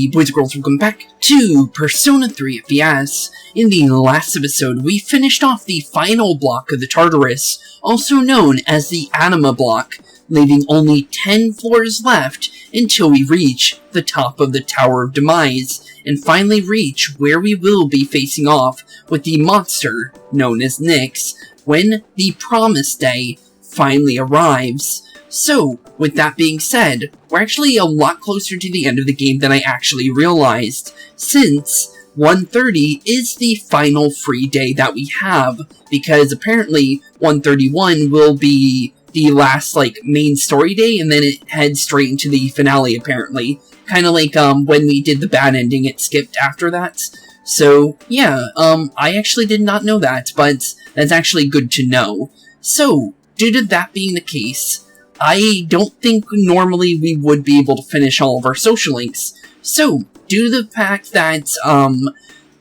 Hey boys and girls, welcome back to Persona 3 FES. In the last episode, we finished off the final block of the Tartarus, also known as the Anima block, leaving only 10 floors left until we reach the top of the Tower of Demise, and finally reach where we will be facing off with the monster known as Nyx, when the Promised Day finally arrives. So, with that being said, we're actually a lot closer to the end of the game than I actually realized, since 1:30 is the final free day that we have, because apparently 131 will be the last, main story day, and then it heads straight into the finale, apparently. Kinda like, when we did the bad ending, it skipped after that. So, yeah, I actually did not know that, but that's actually good to know. So, due to that being the case, I don't think normally we would be able to finish all of our social links. So, due to the fact that,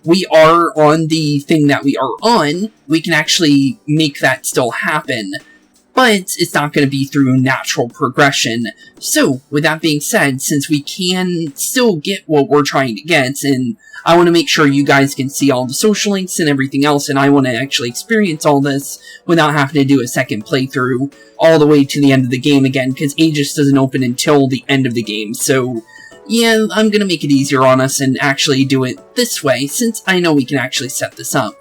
we are on the thing that we are on, we can actually make that still happen. But it's not going to be through natural progression. So, with that being said, since we can still get what we're trying to get, and I want to make sure you guys can see all the social links and everything else, and I want to actually experience all this without having to do a second playthrough all the way to the end of the game again, because Aegis doesn't open until the end of the game. So, yeah, I'm going to make it easier on us and actually do it this way, since I know we can actually set this up.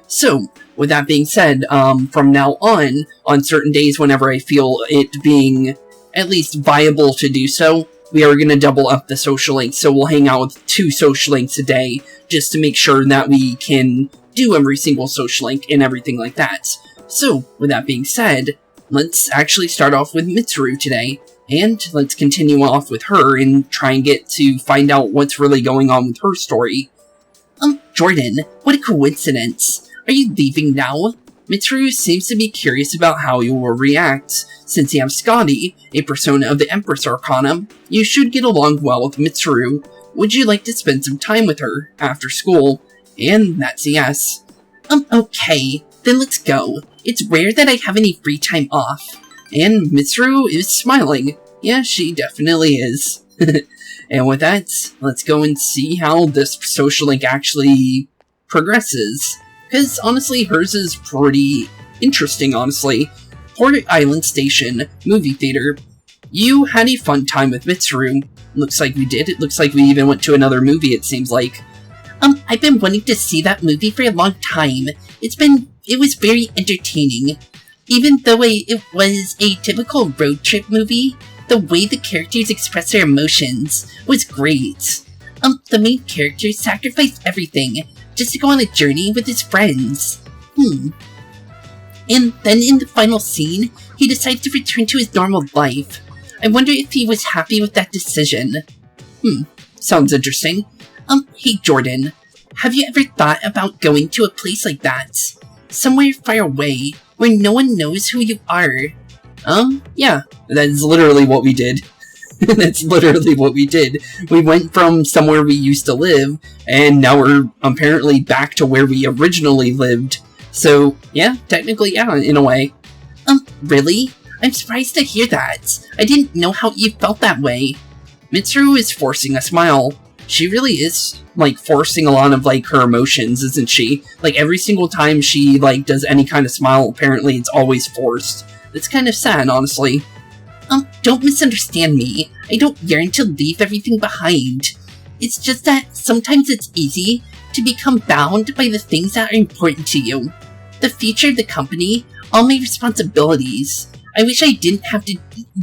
So, with that being said, from now on certain days whenever I feel it being at least viable to do so, we are going to double up the social links, so we'll hang out with 2 social links a day, just to make sure that we can do every single social link and everything like that. So, with that being said, let's actually start off with Mitsuru today, and let's continue off with her and try and get to find out what's really going on with her story. Jordan, what a coincidence. Are you leaving now? Mitsuru seems to be curious about how you will react. Since you have Scotty, a persona of the Empress Arcana, you should get along well with Mitsuru. Would you like to spend some time with her after school? And that's a yes. Okay, then let's go. It's rare that I have any free time off. And Mitsuru is smiling. Yeah, she definitely is. And with that, let's go and see how this social link actually progresses. Because, honestly, hers is pretty interesting, honestly. Port Island Station, movie theater. You had a fun time with Mitsuru. Looks like we did. It looks like we even went to another movie, it seems like. I've been wanting to see that movie for a long time. It was very entertaining. Even though it was a typical road trip movie, the way the characters express their emotions was great. The main character sacrificed everything just to go on a journey with his friends. And then in the final scene, he decides to return to his normal life. I wonder if he was happy with that decision. Sounds interesting. Hey Jordan, have you ever thought about going to a place like that? Somewhere far away, where no one knows who you are. Yeah, that's literally what we did. That's literally what we did. We went from somewhere we used to live, and now we're apparently back to where we originally lived. So, yeah, technically, yeah, in a way. Really? I'm surprised to hear that. I didn't know how you felt that way. Mitsuru is forcing a smile. She really is, forcing a lot of, her emotions, isn't she? Every single time she, does any kind of smile, apparently it's always forced. It's kind of sad, honestly. Don't misunderstand me. I don't yearn to leave everything behind. It's just that sometimes it's easy to become bound by the things that are important to you. The future of the company, all my responsibilities. I wish I didn't have to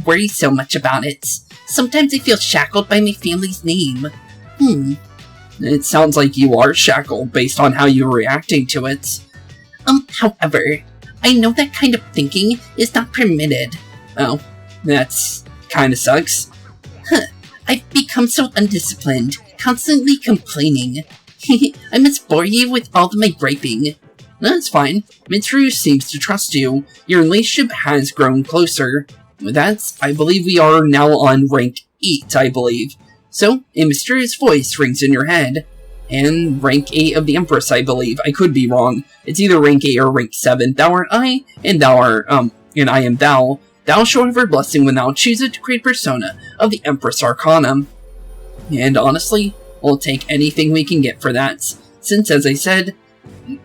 worry so much about it. Sometimes I feel shackled by my family's name. It sounds like you are shackled based on how you're reacting to it. However, I know that kind of thinking is not permitted. Oh, that's kinda sucks. I've become so undisciplined, constantly complaining. I must bore you with all of my griping. That's fine. Mitsuru seems to trust you. Your relationship has grown closer. With that, I believe we are now on rank 8, I believe. So, a mysterious voice rings in your head. And rank 8 of the Empress, I believe. I could be wrong. It's either rank 8 or rank 7. Thou art I, and thou art, and I am thou. Thou shalt have her blessing when thou choosest to create persona of the Empress Arcana. And honestly, We'll take anything we can get for that, since, as I said,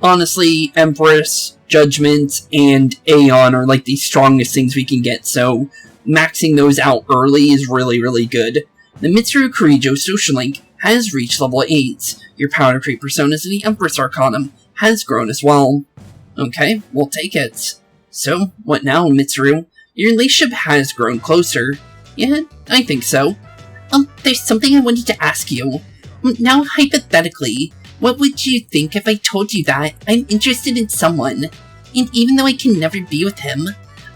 honestly, Empress, Judgment, and Aeon are like the strongest things we can get, so maxing those out early is really, really good. The Mitsuru Kurijo Social Link has reached level 8. Your Powder Creep Personas in the Empress Arcanum has grown as well. Okay, we'll take it. So, what now, Mitsuru? Your relationship has grown closer. Yeah, I think so. There's something I wanted to ask you. Now, hypothetically, what would you think if I told you that I'm interested in someone, and even though I can never be with him,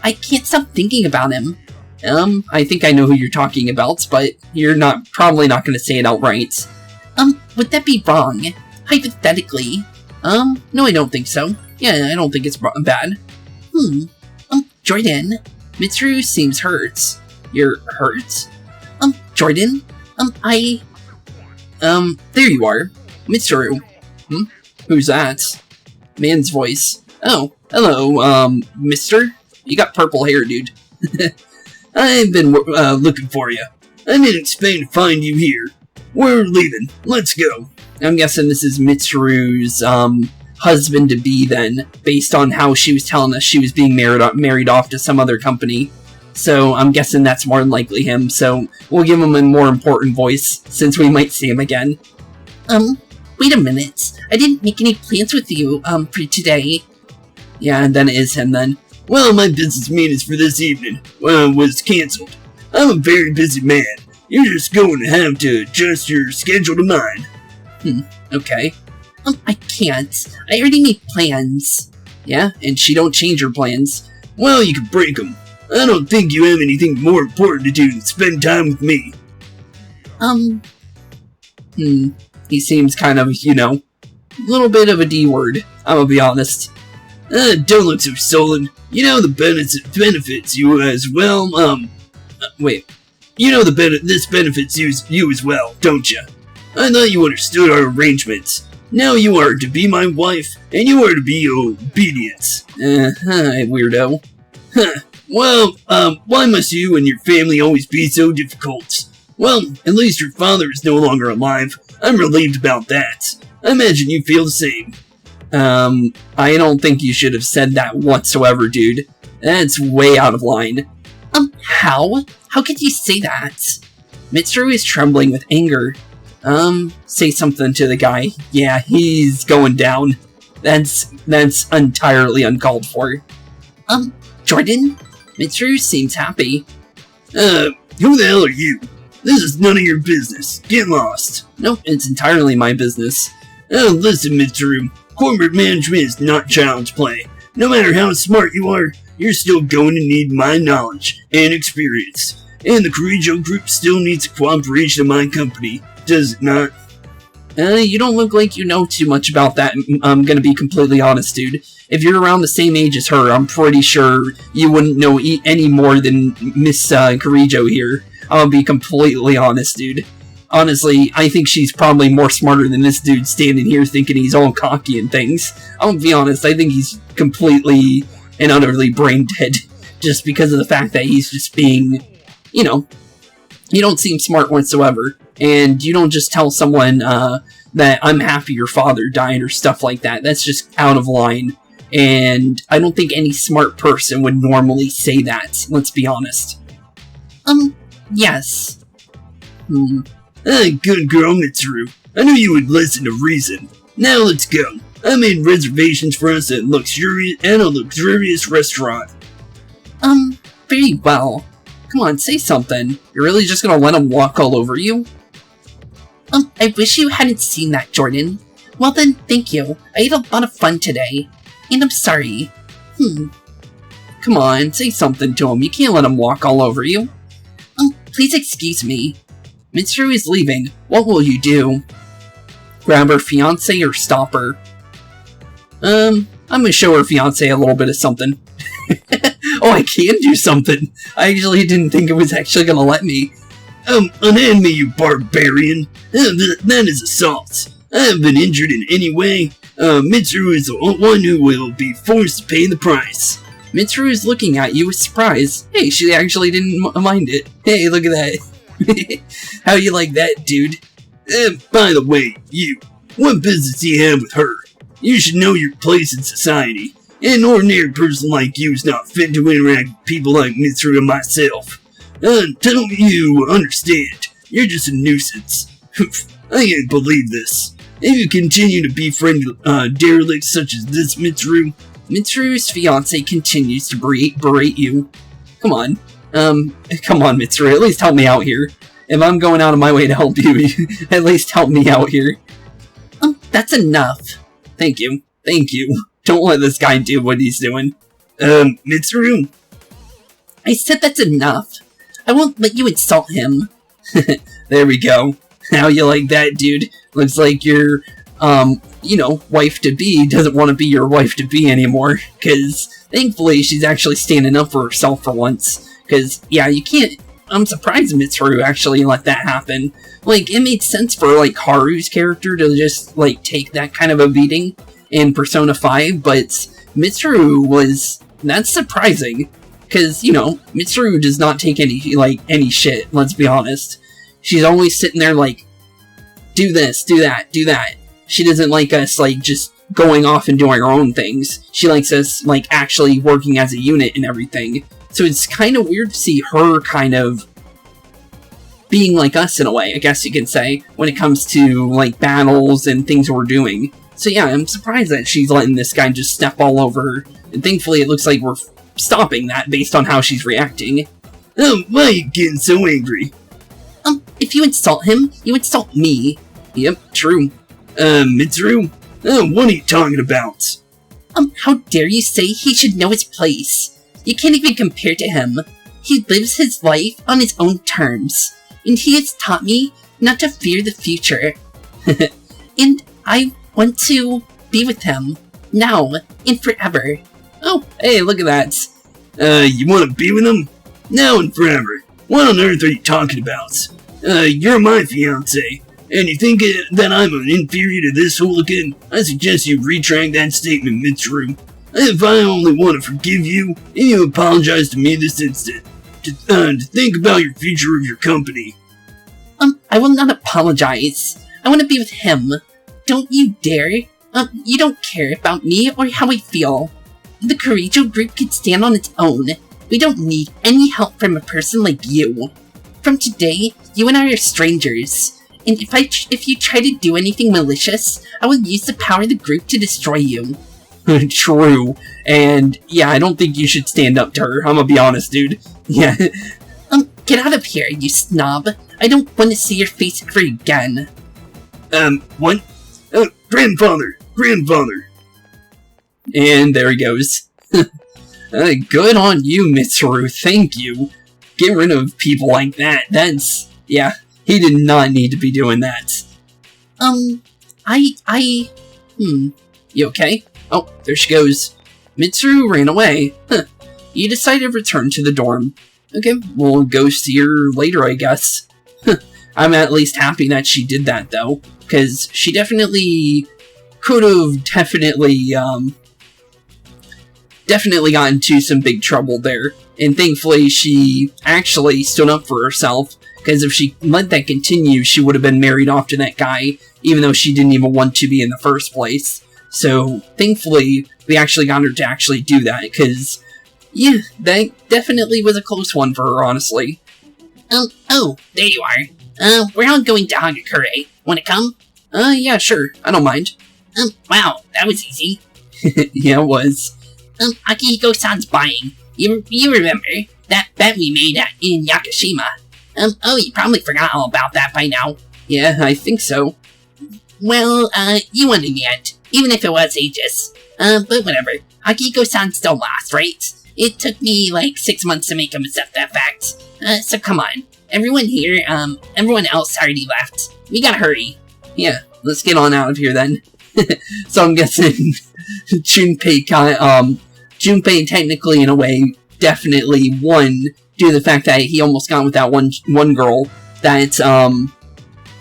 I can't stop thinking about him? I think I know who you're talking about, but you're probably not going to say it outright. Would that be wrong? Hypothetically? No, I don't think so. Yeah, I don't think it's bad. Jordan, Mitsuru seems hurt. You're hurt? Jordan? There you are. Mitsuru. Who's that? Man's voice. Oh, hello, mister? You got purple hair, dude. I've been, looking for you. I didn't expect to find you here. We're leaving. Let's go. I'm guessing this is Mitsuru's, husband-to-be, then, based on how she was telling us she was being married off to some other company. So, I'm guessing that's more than likely him, so we'll give him a more important voice, since we might see him again. Wait a minute. I didn't make any plans with you, for today. Yeah, and then it is him, then. Well, my business meetings for this evening, was cancelled. I'm a very busy man. You're just going to have to adjust your schedule to mine. Okay. I can't. I already made plans. Yeah, and she don't change her plans. Well, you can break them. I don't think you have anything more important to do than spend time with me. He seems kind of, a little bit of a D-word, I'm gonna be honest. Don't look so sullen. You know the benefits you as well, wait. You know this benefits you as well, don't you? I thought you understood our arrangements. Now you are to be my wife, and you are to be obedient. Weirdo. Well, why must you and your family always be so difficult? Well, at least your father is no longer alive. I'm relieved about that. I imagine you feel the same. I don't think you should have said that whatsoever, dude. That's way out of line. How? How could you say that? Mitsuru is trembling with anger. Say something to the guy. Yeah, he's going down. That's entirely uncalled for. Jordan? Mitsuru seems happy. Who the hell are you? This is none of your business. Get lost. Nope, it's entirely my business. Listen, Mitsuru. Corporate management is not child's play. No matter how smart you are, you're still going to need my knowledge and experience. And the Kurijo group still needs the cooperation of my company, does it not? You don't look like you know too much about that, I'm gonna be completely honest, dude. If you're around the same age as her, I'm pretty sure you wouldn't know any more than Miss Kurijo here. I'll be completely honest, dude. Honestly, I think she's probably more smarter than this dude standing here thinking he's all cocky and things. I'll be honest, I think he's completely and utterly brain dead. Just because of the fact that he's just being, you don't seem smart whatsoever. And you don't just tell someone that I'm happy your father died or stuff like that. That's just out of line. And I don't think any smart person would normally say that, let's be honest. Yes. Good girl, Mitsuru. I knew you would listen to reason. Now let's go. I made reservations for us at a luxurious restaurant. Very well. Come on, say something. You're really just gonna let him walk all over you? I wish you hadn't seen that, Jordan. Well then, thank you. I had a lot of fun today. And I'm sorry. Come on, say something to him. You can't let him walk all over you. Please excuse me. Mitsuru is leaving. What will you do? Grab her fiancé or stop her? I'm gonna show her fiancé a little bit of something. Oh, I can do something. I actually didn't think it was actually gonna let me. Unhand me, you barbarian. That is assault. I haven't been injured in any way. Mitsuru is the one who will be forced to pay the price. Mitsuru is looking at you with surprise. Hey, she actually didn't mind it. Hey, look at that. How you like that, dude? And by the way, you, what business do you have with her? You should know your place in society. An ordinary person like you is not fit to interact with people like Mitsuru and myself. Tell me you understand. You're just a nuisance. I can't believe this. If you continue to befriend derelicts such as this Mitsuru... Mitsuru's fiance continues to berate you. Come on. Come on, Mitsuru. At least help me out here. If I'm going out of my way to help you, at least help me out here. That's enough. Thank you. Thank you. Don't let this guy do what he's doing. Mitsuru? I said that's enough. I won't let you insult him. There we go. How you like that, dude? Looks like your, wife-to-be doesn't want to be your wife-to-be anymore. Because, thankfully, she's actually standing up for herself for once. Because, yeah, you can't... I'm surprised Mitsuru actually let that happen. Like, it made sense for, like, Haru's character to just, like, take that kind of a beating in Persona 5, but Mitsuru was... That's surprising. Because, Mitsuru does not take any shit, let's be honest. She's always sitting there like, do this, do that, do that. She doesn't like us, like, just going off and doing our own things. She likes us, like, actually working as a unit and everything. So it's kind of weird to see her kind of being like us in a way, I guess you can say, when it comes to, like, battles and things we're doing. So yeah, I'm surprised that she's letting this guy just step all over her. And thankfully it looks like we're stopping that based on how she's reacting. Why are you getting so angry? If you insult him, you insult me. Yep, true. Mitsuru? What are you talking about? How dare you say he should know his place? You can't even compare to him. He lives his life on his own terms, and he has taught me not to fear the future. And I want to be with him, now and forever. Oh, hey, look at that. You want to be with him? Now and forever. What on earth are you talking about? You're my fiancé, and you think that I'm an inferior to this hooligan? I suggest you retract that statement, Mitsuru. If I only want to forgive you, and you apologize to me this instant, to think about your future of your company. I will not apologize. I want to be with him. Don't you dare. You don't care about me or how I feel. The Courijo group can stand on its own. We don't need any help from a person like you. From today, you and I are strangers, and if you try to do anything malicious, I will use the power of the group to destroy you. True, and yeah, I don't think you should stand up to her, I'm gonna be honest, dude. Yeah. Get out of here, you snob. I don't want to see your face ever again. What? Grandfather! And there he goes. Good on you, Mitsuru, thank you. Get rid of people like that, yeah, he did not need to be doing that. You okay? Oh, there she goes. Mitsuru ran away. Huh. You decided to return to the dorm. Okay, we'll go see her later, I guess. I'm at least happy that she did that, though, because she definitely could have definitely got into some big trouble there. And thankfully, she actually stood up for herself, because if she let that continue, she would have been married off to that guy, even though she didn't even want to be in the first place. So, thankfully, we actually got her to actually do that, because, yeah, that definitely was a close one for her, honestly. Oh, there you are. We're all going to Hagakure. Wanna come? Yeah, sure. I don't mind. Wow, that was easy. Yeah, it was. Akihiko-san's buying. You remember that bet we made in Yakushima? Oh, you probably forgot all about that by now. Yeah, I think so. Well, you understand, even if it was ages. But whatever. Akihiko-san still lost, right? It took me like 6 months to make him accept that fact. So come on. Everyone here, everyone else already left. We gotta hurry. Yeah, let's get on out of here then. So I'm guessing Junpei technically in a way definitely won due to the fact that he almost got with that one girl that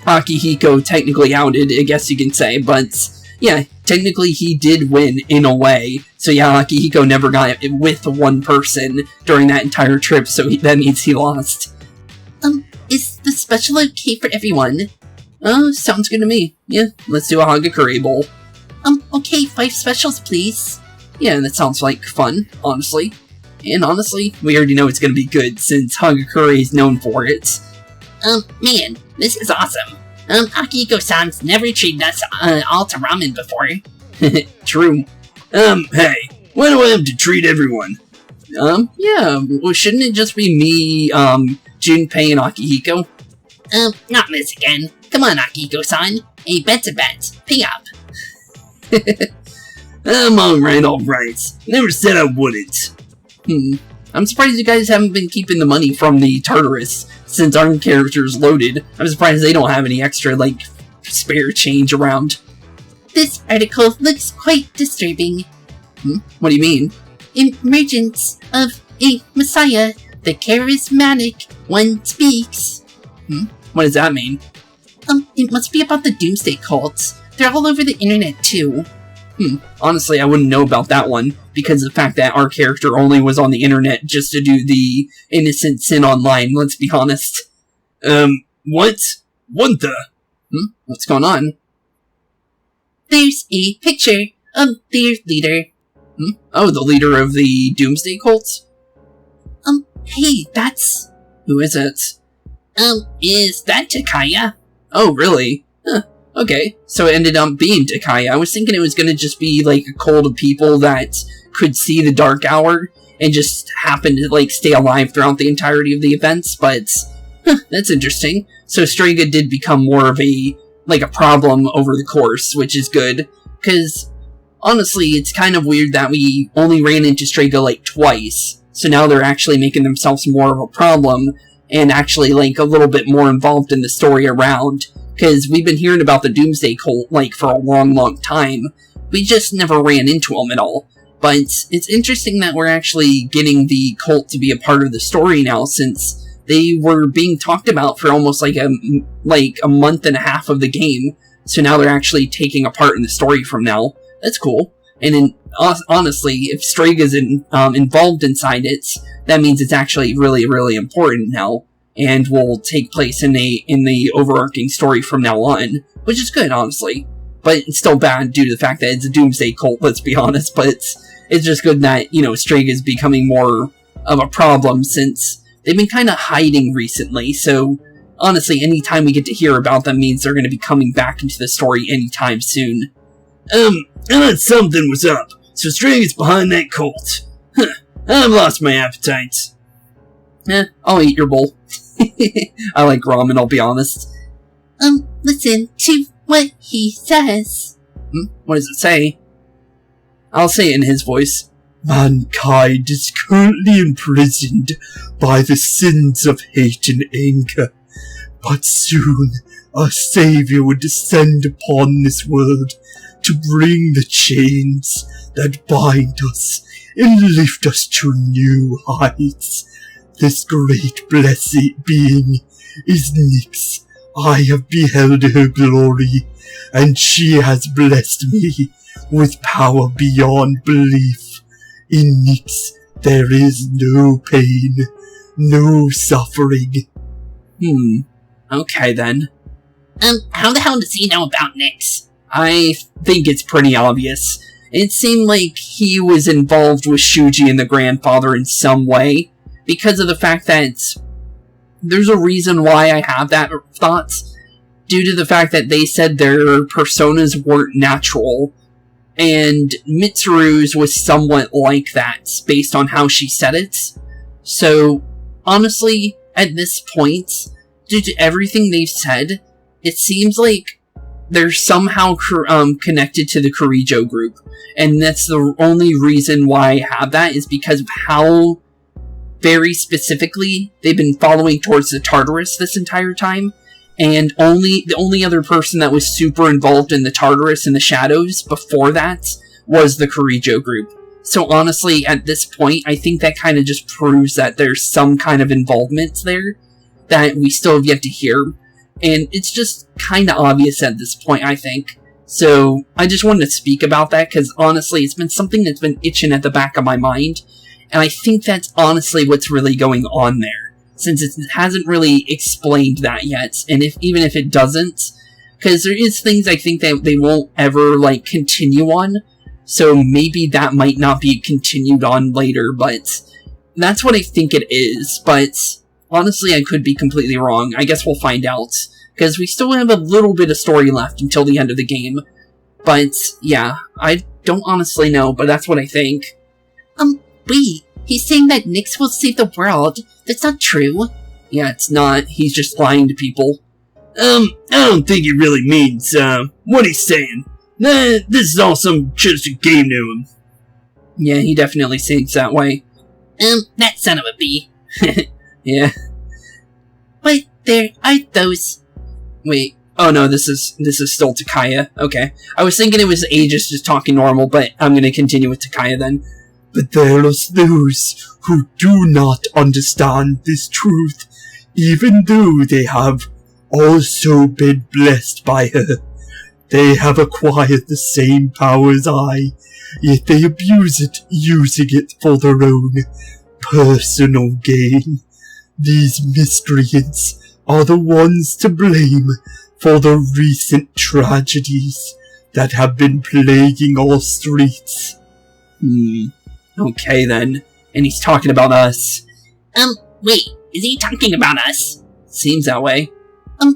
Akihiko technically outed, I guess you can say, but yeah, technically he did win in a way. So yeah, Akihiko never got with one person during that entire trip, so that means he lost. Is the special okay for everyone? Oh, sounds good to me. Yeah, let's do a Hagakure bowl. Okay, 5 specials, please. Yeah, that sounds like fun, honestly. And honestly, we already know it's gonna be good since Hagakure is known for it. Man, this is awesome. Akihiko-san's never treated us all to ramen before. True. Hey, why do I have to treat everyone? Yeah, well, shouldn't it just be me, Junpei and Akihiko? Not this again. Come on, Akihiko-san. A bet's a bet. Pay up. I'm alright. Never said I wouldn't. I'm surprised you guys haven't been keeping the money from the Tartarus, since our character's loaded. I'm surprised they don't have any extra, like, spare change around. This article looks quite disturbing. What do you mean? Emergence of a messiah, the charismatic one speaks. What does that mean? It must be about the Doomsday cults. They're all over the internet, too. Honestly, I wouldn't know about that one, because of the fact that our character only was on the internet just to do the innocent sin online, let's be honest. What? What the? What's going on? There's a picture of their leader. Oh, the leader of the Doomsday cults? Hey, that's... Who is it? Is that Takaya? Oh, really? Huh. Okay, so it ended up being Takaya. I was thinking it was gonna just be, like, a cult of people that could see the Dark Hour and just happen to, like, stay alive throughout the entirety of the events, but... that's interesting. So Strega did become more of a, like, a problem over the course, which is good, because, honestly, it's kind of weird that we only ran into Strega, like, twice, so now they're actually making themselves more of a problem, and actually, like, a little bit more involved in the story around, because we've been hearing about the Doomsday Cult, like, for a long, long time. We just never ran into them at all. But it's interesting that we're actually getting the cult to be a part of the story now, since they were being talked about for almost like a month and a half of the game. So now they're actually taking a part in the story from now. That's cool. And then, honestly, if Strega's involved inside it, that means it's actually really, really important now, and will take place in the overarching story from now on, which is good, honestly. But it's still bad due to the fact that it's a Doomsday cult, let's be honest, but it's just good that, you know, Strega's becoming more of a problem, since they've been kind of hiding recently, so honestly, anytime we get to hear about them means they're going to be coming back into the story anytime soon. I thought something was up, so Strega's behind that cult. I've lost my appetite. I'll eat your bowl. I like ramen, I'll be honest. Listen to what he says. What does it say? I'll say it in his voice. Mankind is currently imprisoned by the sins of hate and anger, but soon a savior will descend upon this world to bring the chains that bind us and lift us to new heights. This great blessed being is Nyx. I have beheld her glory, and she has blessed me with power beyond belief. In Nyx, there is no pain, no suffering. Okay then. How the hell does he know about Nyx? I think it's pretty obvious. It seemed like he was involved with Shuji and the grandfather in some way, because of the fact that there's a reason why I have that thought, due to the fact that they said their personas weren't natural, and Mitsuru's was somewhat like that, based on how she said it. So, honestly, at this point, due to everything they've said, it seems like they're somehow connected to the Kirijo group, and that's the only reason why I have that, is because of how very specifically they've been following towards the Tartarus this entire time, and the only other person that was super involved in the Tartarus and the Shadows before that was the Kirijo group. So honestly, at this point, I think that kind of just proves that there's some kind of involvement there that we still have yet to hear, and it's just kind of obvious at this point, I think. So I just wanted to speak about that, because honestly, it's been something that's been itching at the back of my mind, and I think that's honestly what's really going on there, since it hasn't really explained that yet, and even if it doesn't, because there is things I think that they won't ever, like, continue on, so maybe that might not be continued on later, but that's what I think it is, but honestly, I could be completely wrong. I guess we'll find out, because we still have a little bit of story left until the end of the game, but yeah, I don't honestly know, but that's what I think. Wait, he's saying that Nyx will save the world. That's not true. Yeah, it's not. He's just lying to people. I don't think he really means, what he's saying. This is all just a game to him. Yeah, he definitely thinks that way. That son of a bee. Yeah. But there are those... Wait. Oh no, this is still Takaya. Okay. I was thinking it was Aegis just talking normal, but I'm gonna continue with Takaya then. But there are those who do not understand this truth, even though they have also been blessed by her. They have acquired the same power as I, yet they abuse it, using it for their own personal gain. These miscreants are the ones to blame for the recent tragedies that have been plaguing our streets. Okay then. And he's talking about us. Wait, is he talking about us? Seems that way.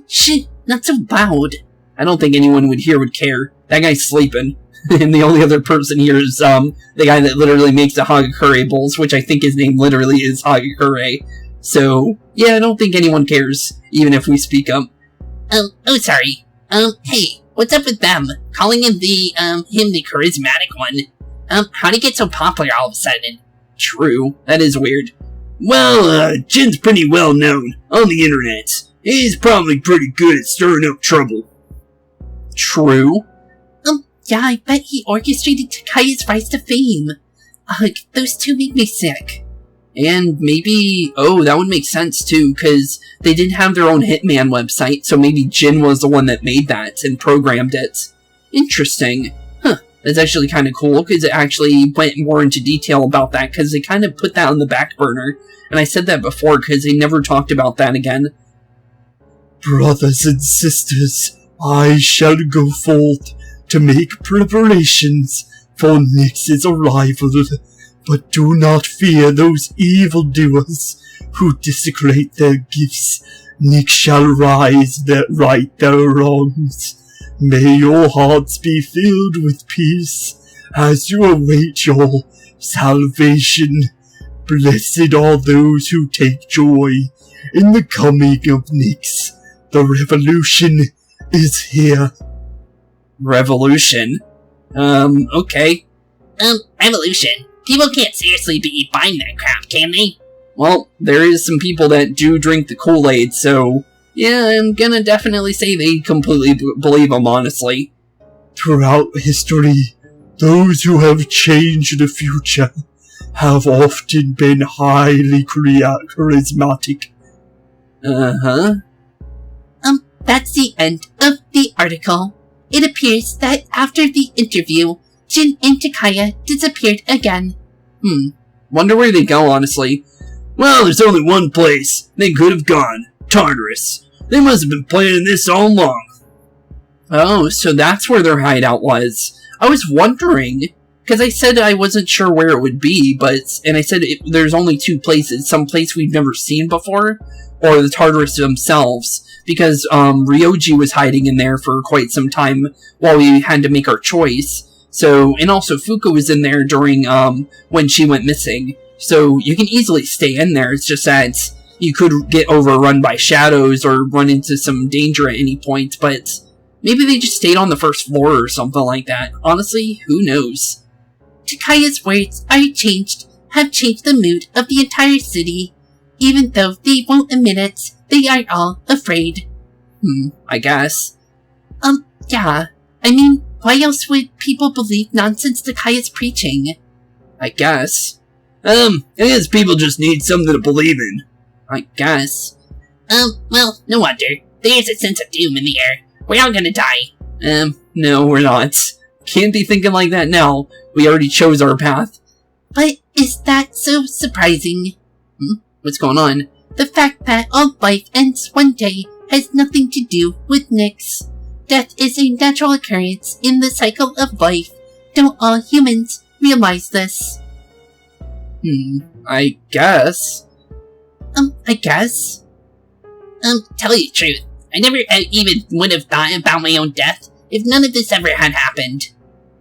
Shh, not so loud. I don't think anyone would care. That guy's sleeping. And the only other person here is, the guy that literally makes the Hagakure bowls, which I think his name literally is Hagakure. So, yeah, I don't think anyone cares, even if we speak up. Oh, sorry. Hey, what's up with them? Calling him the charismatic one. How'd he get so popular all of a sudden? True, that is weird. Well, Jin's pretty well known on the internet. He's probably pretty good at stirring up trouble. True. Yeah, I bet he orchestrated Takaya's rise to fame. Those two make me sick. And maybe, that would make sense too, because they didn't have their own Hitman website, so maybe Jin was the one that made that and programmed it. Interesting. Huh, that's actually kind of cool, because it actually went more into detail about that, because they kind of put that on the back burner. And I said that before, because they never talked about that again. Brothers and sisters, I shall go forth to make preparations for Nyx's arrival, but do not fear those evildoers who desecrate their gifts. Nyx shall rise that right their wrongs. May your hearts be filled with peace as you await your salvation. Blessed are those who take joy in the coming of Nyx. The revolution is here. Revolution? Okay. Revolution? People can't seriously be buying that crap, can they? Well, there is some people that do drink the Kool-Aid, so yeah, I'm gonna definitely say they completely believe them, honestly. Throughout history, those who have changed the future have often been highly charismatic. Uh-huh. That's the end of the article. It appears that after the interview, Jin and Takaya disappeared again. Wonder where they go, honestly. Well, there's only one place they could have gone. Tartarus. They must have been planning this all along. Oh, so that's where their hideout was. I was wondering, because I said I wasn't sure where it would be, and I said there's only two places, some place we've never seen before, or the Tartarus themselves, because Ryoji was hiding in there for quite some time while we had to make our choice. So, and also Fuka was in there during when she went missing. So you can easily stay in there. It's just that you could get overrun by shadows or run into some danger at any point, but maybe they just stayed on the first floor or something like that. Honestly, who knows? Takaya's words have changed the mood of the entire city. Even though they won't admit it, they are all afraid. I guess. Yeah. I mean, why else would people believe nonsense Takaya's preaching? I guess. I guess people just need something to believe in. I guess. Well, no wonder. There's a sense of doom in the air. We're all gonna die. No, we're not. Can't be thinking like that now. We already chose our path. But is that so surprising? What's going on? The fact that all life ends one day has nothing to do with Nyx. Death is a natural occurrence in the cycle of life. Don't all humans realize this? I guess. I guess? Tell you the truth, I never even would have thought about my own death if none of this ever had happened.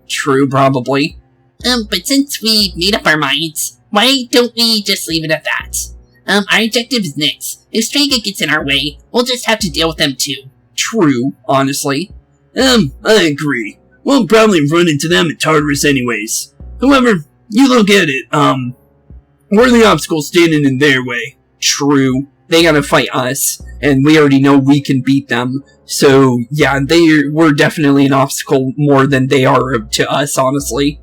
True, probably. But since we made up our minds, why don't we just leave it at that? Our objective is Nyx. If Strega gets in our way, we'll just have to deal with them too. True, honestly. I agree. We'll probably run into them at Tartarus anyways. However, you look at it, we're the obstacle standing in their way. True. They gotta fight us, and we already know we can beat them. So, yeah, we're definitely an obstacle more than they are to us, honestly.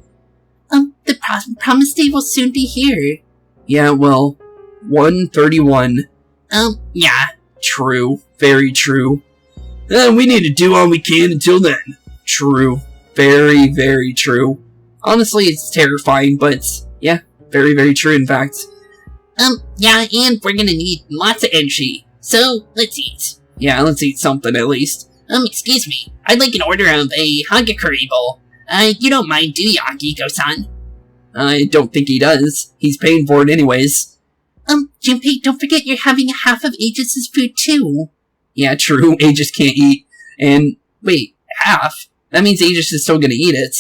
The promised day will soon be here. Yeah, well, 131. Yeah. True. Very true. We need to do all we can until then. True. Very, very true. Honestly, it's terrifying, but yeah, very, very true, in fact. Yeah, and we're gonna need lots of energy. So, let's eat. Yeah, let's eat something at least. Excuse me. I'd like an order of a Hagakuri bowl. You don't mind, do you, Akiko-san? I don't think he does. He's paying for it anyways. Junpei, don't forget you're having half of Aegis' food too. Yeah, true. Aegis can't eat. And, wait, half? That means Aegis is still gonna eat it.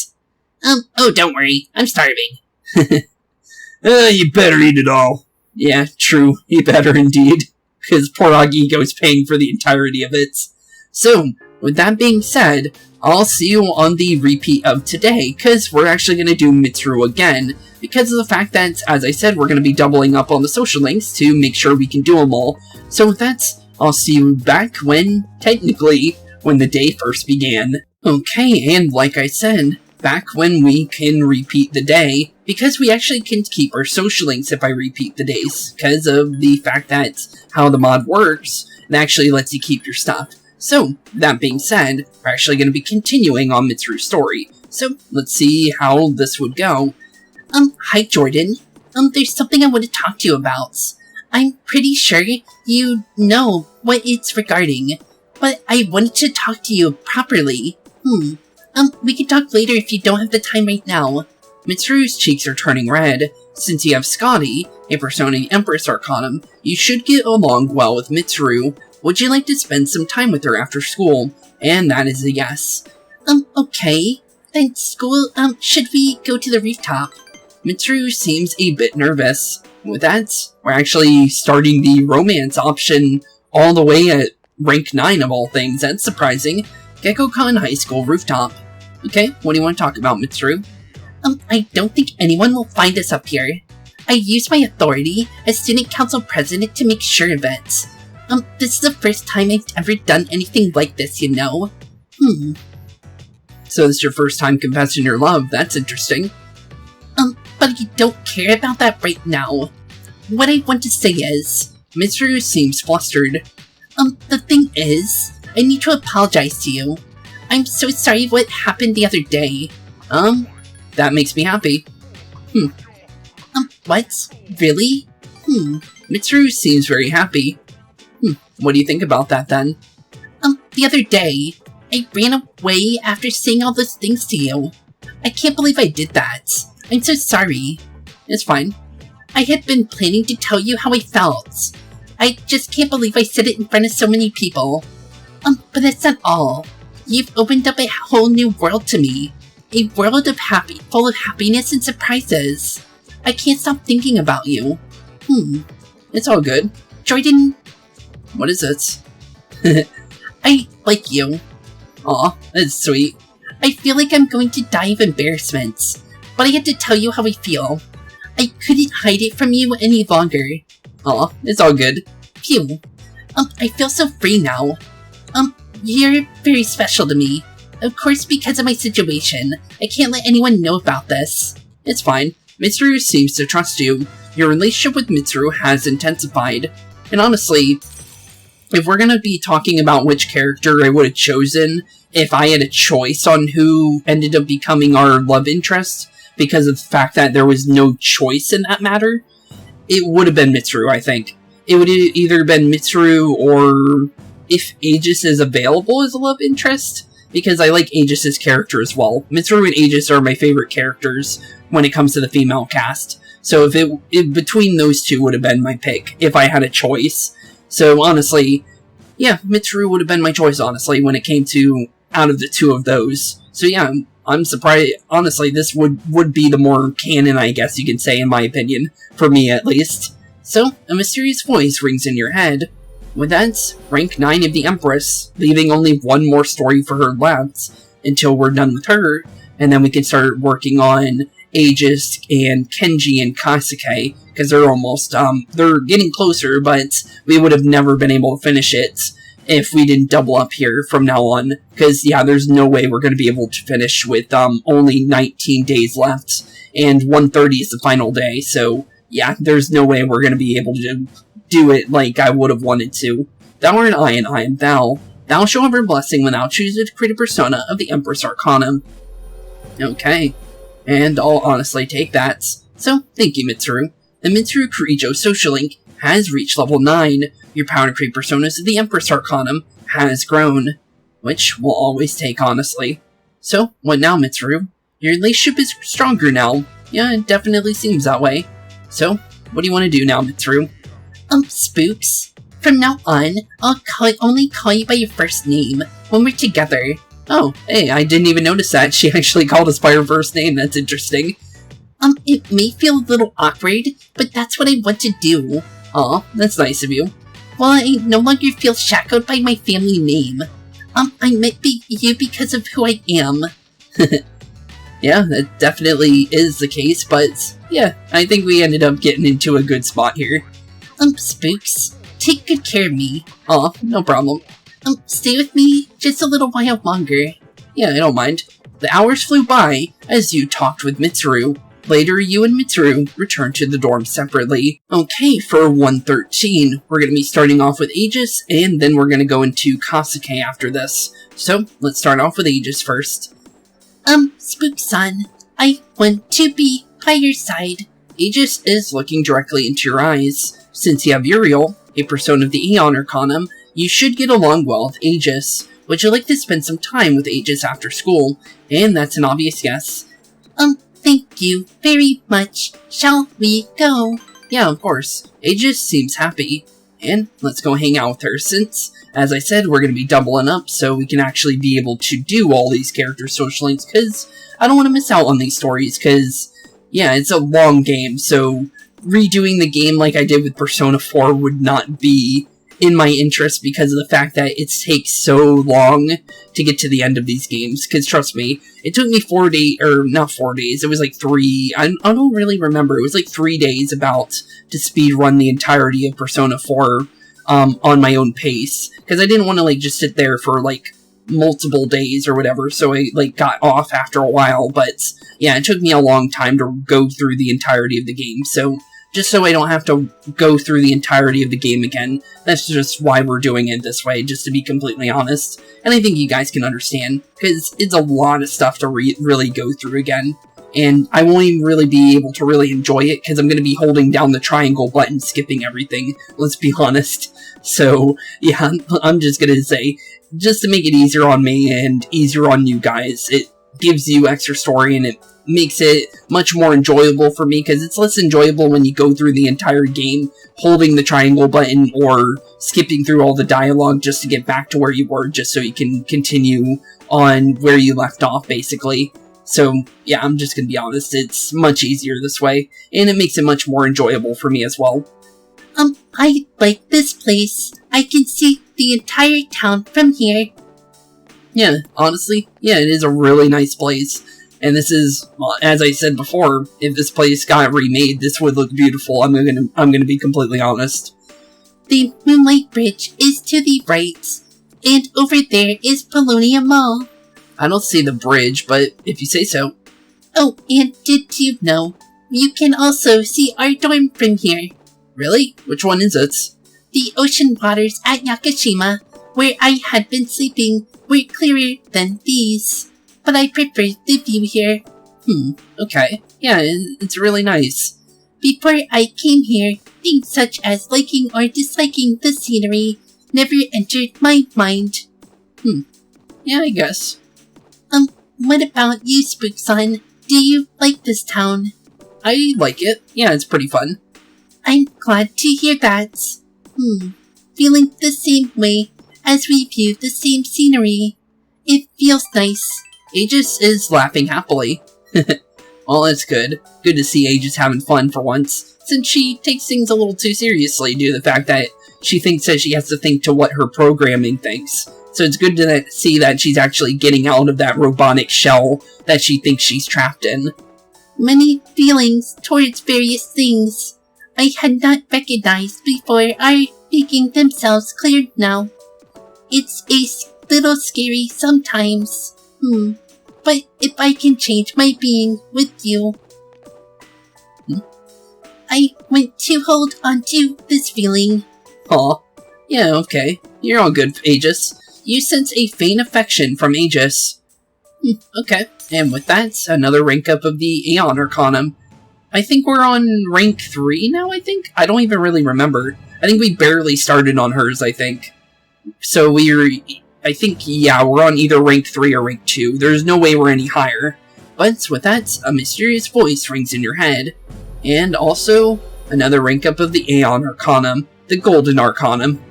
Oh, don't worry. I'm starving. You better eat it all. Yeah, true. He better indeed. Because poor Agiko's paying for the entirety of it. So, with that being said, I'll see you on the repeat of today, because we're actually going to do Mitsuru again, because of the fact that, as I said, we're going to be doubling up on the social links to make sure we can do them all. So with that, I'll see you back when the day first began. Okay, and like I said, back when we can repeat the day, because we actually can keep our social links if I repeat the days, because of the fact that how the mod works, it actually lets you keep your stuff. So, that being said, we're actually going to be continuing on Mitsuru's story. So, let's see how this would go. Hi Jordan. There's something I want to talk to you about. I'm pretty sure you know what it's regarding, but I wanted to talk to you properly. We can talk later if you don't have the time right now. Mitsuru's cheeks are turning red. Since you have Scotty, a Persona Empress Arcanum, you should get along well with Mitsuru. Would you like to spend some time with her after school? And that is a yes. Okay. Then school, should we go to the rooftop? Mitsuru seems a bit nervous. With that, we're actually starting the romance option all the way at rank 9 of all things. That's surprising. Gekkoukan High School rooftop. Okay, what do you want to talk about, Mitsuru? I don't think anyone will find us up here. I used my authority as student council president to make sure of it. This is the first time I've ever done anything like this, you know? So this is your first time confessing your love. That's interesting. But I don't care about that right now. What I want to say is... Mitsuru seems flustered. The thing is, I need to apologize to you. I'm so sorry what happened the other day. That makes me happy. What? Really? Mitsuru seems very happy. What do you think about that then? The other day, I ran away after saying all those things to you. I can't believe I did that. I'm so sorry. It's fine. I had been planning to tell you how I felt. I just can't believe I said it in front of so many people. But that's not all. You've opened up a whole new world to me. A world of full of happiness and surprises. I can't stop thinking about you. It's all good. Jordan... What is it? I like you. Aw, that's sweet. I feel like I'm going to die of embarrassment, but I had to tell you how I feel. I couldn't hide it from you any longer. Aw, it's all good. Phew. I feel so free now. You're very special to me. Of course, because of my situation, I can't let anyone know about this. It's fine. Mitsuru seems to trust you. Your relationship with Mitsuru has intensified. And honestly, if we're gonna be talking about which character I would have chosen if I had a choice on who ended up becoming our love interest, because of the fact that there was no choice in that matter, it would have been Mitsuru, I think. It would have either been Mitsuru or if Aegis is available as a love interest, because I like Aegis's character as well. Mitsuru and Aegis are my favorite characters when it comes to the female cast. So if between those two would have been my pick, if I had a choice. So honestly, yeah, Mitsuru would have been my choice, honestly, when it came to out of the two of those. So yeah, I'm surprised. Honestly, this would be the more canon, I guess you can say, in my opinion. For me, at least. So, a mysterious voice rings in your head. With that, rank 9 of the Empress, leaving only one more story for her left, until we're done with her, and then we can start working on Aegis and Kenji and Kasuke, because they're almost, they're getting closer, but we would have never been able to finish it if we didn't double up here from now on, because, yeah, there's no way we're going to be able to finish with, only 19 days left, and 130 is the final day, so, yeah, there's no way we're going to be able to do it like I would have wanted to. Thou art I, and I am thou. Thou shall have her blessing when thou choosest to create a persona of the Empress Arcanum. Okay, and I'll honestly take that. So, thank you, Mitsuru. The Mitsuru Kurijo social link has reached level 9. Your power to create personas of the Empress Arcanum has grown, which we'll always take, honestly. So, what now, Mitsuru? Your relationship is stronger now. Yeah, it definitely seems that way. So, what do you want to do now, Mitsuru? Spooks. From now on, I'll only call you by your first name when we're together. Oh, hey, I didn't even notice that. She actually called us by her first name. That's interesting. It may feel a little awkward, but that's what I want to do. Aw, that's nice of you. Well, I no longer feel shackled by my family name. I met you because of who I am. Yeah, that definitely is the case, but yeah, I think we ended up getting into a good spot here. Spooks, take good care of me. Aw, no problem. Stay with me just a little while longer. Yeah, I don't mind. The hours flew by as you talked with Mitsuru. Later, you and Mitsuru returned to the dorm separately. Okay, for 113, we're going to be starting off with Aegis, and then we're going to go into Kasuke after this. So, let's start off with Aegis first. Spook-san, I want to be by your side. Aegis is looking directly into your eyes. Since you have Uriel, a persona of the Aeon Arcanum, you should get along well with Aegis. Would you like to spend some time with Aegis after school? And that's an obvious yes. Thank you very much. Shall we go? Yeah, of course. Aegis seems happy. And let's go hang out with her, since, as I said, we're going to be doubling up, so we can actually be able to do all these character social links, because I don't want to miss out on these stories, because, yeah, it's a long game, so redoing the game like I did with Persona 4 would not be in my interest because of the fact that it takes so long to get to the end of these games. Because trust me, it took me 4 days, or not 4 days, it was like 3, I don't really remember, it was like 3 days about to speed run the entirety of Persona 4 on my own pace. Because I didn't want to like just sit there for like multiple days or whatever, so I like got off after a while, but yeah, it took me a long time to go through the entirety of the game, so just so I don't have to go through the entirety of the game again. That's just why we're doing it this way, just to be completely honest. And I think you guys can understand, because it's a lot of stuff to really go through again. And I won't even really be able to really enjoy it, because I'm going to be holding down the triangle button, skipping everything, let's be honest. So, yeah, I'm just going to say, just to make it easier on me and easier on you guys, it gives you extra story, and it makes it much more enjoyable for me, because it's less enjoyable when you go through the entire game holding the triangle button or skipping through all the dialogue just to get back to where you were, just so you can continue on where you left off, basically. So, yeah, I'm just gonna be honest, it's much easier this way, and it makes it much more enjoyable for me as well. I like this place. I can see the entire town from here. Yeah, honestly, yeah, it is a really nice place. And this is, well, as I said before, if this place got remade, this would look beautiful. I'm gonna be completely honest. The Moonlight Bridge is to the right, and over there is Paulownia Mall. I don't see the bridge, but if you say so. Oh, and did you know, you can also see our dorm from here. Really? Which one is it? The ocean waters at Yakushima, where I had been sleeping, were clearer than these. But I prefer the view here. Okay. Yeah, it's really nice. Before I came here, things such as liking or disliking the scenery never entered my mind. Yeah, I guess. What about you, Spookson? Do you like this town? I like it. Yeah, it's pretty fun. I'm glad to hear that. Feeling the same way as we view the same scenery. It feels nice. Aegis is laughing happily. Well, that's good. Good to see Aegis having fun for once, since she takes things a little too seriously due to the fact that she thinks that she has to think to what her programming thinks. So it's good to see that she's actually getting out of that robotic shell that she thinks she's trapped in. Many feelings towards various things I had not recognized before are making themselves clear now. It's a little scary sometimes. But if I can change my being with you, I want to hold on to this feeling. Aw. Yeah, okay. You're all good, Aegis. You sense a faint affection from Aegis. Okay. And with that, another rank up of the Aeon Arcanum. I think we're on rank 3 now, I think? I don't even really remember. I think we barely started on hers, I think. So we're on either rank 3 or rank 2. There's no way we're any higher. But with that, a mysterious voice rings in your head. And also, another rank up of the Aeon Arcanum, the Golden Arcanum.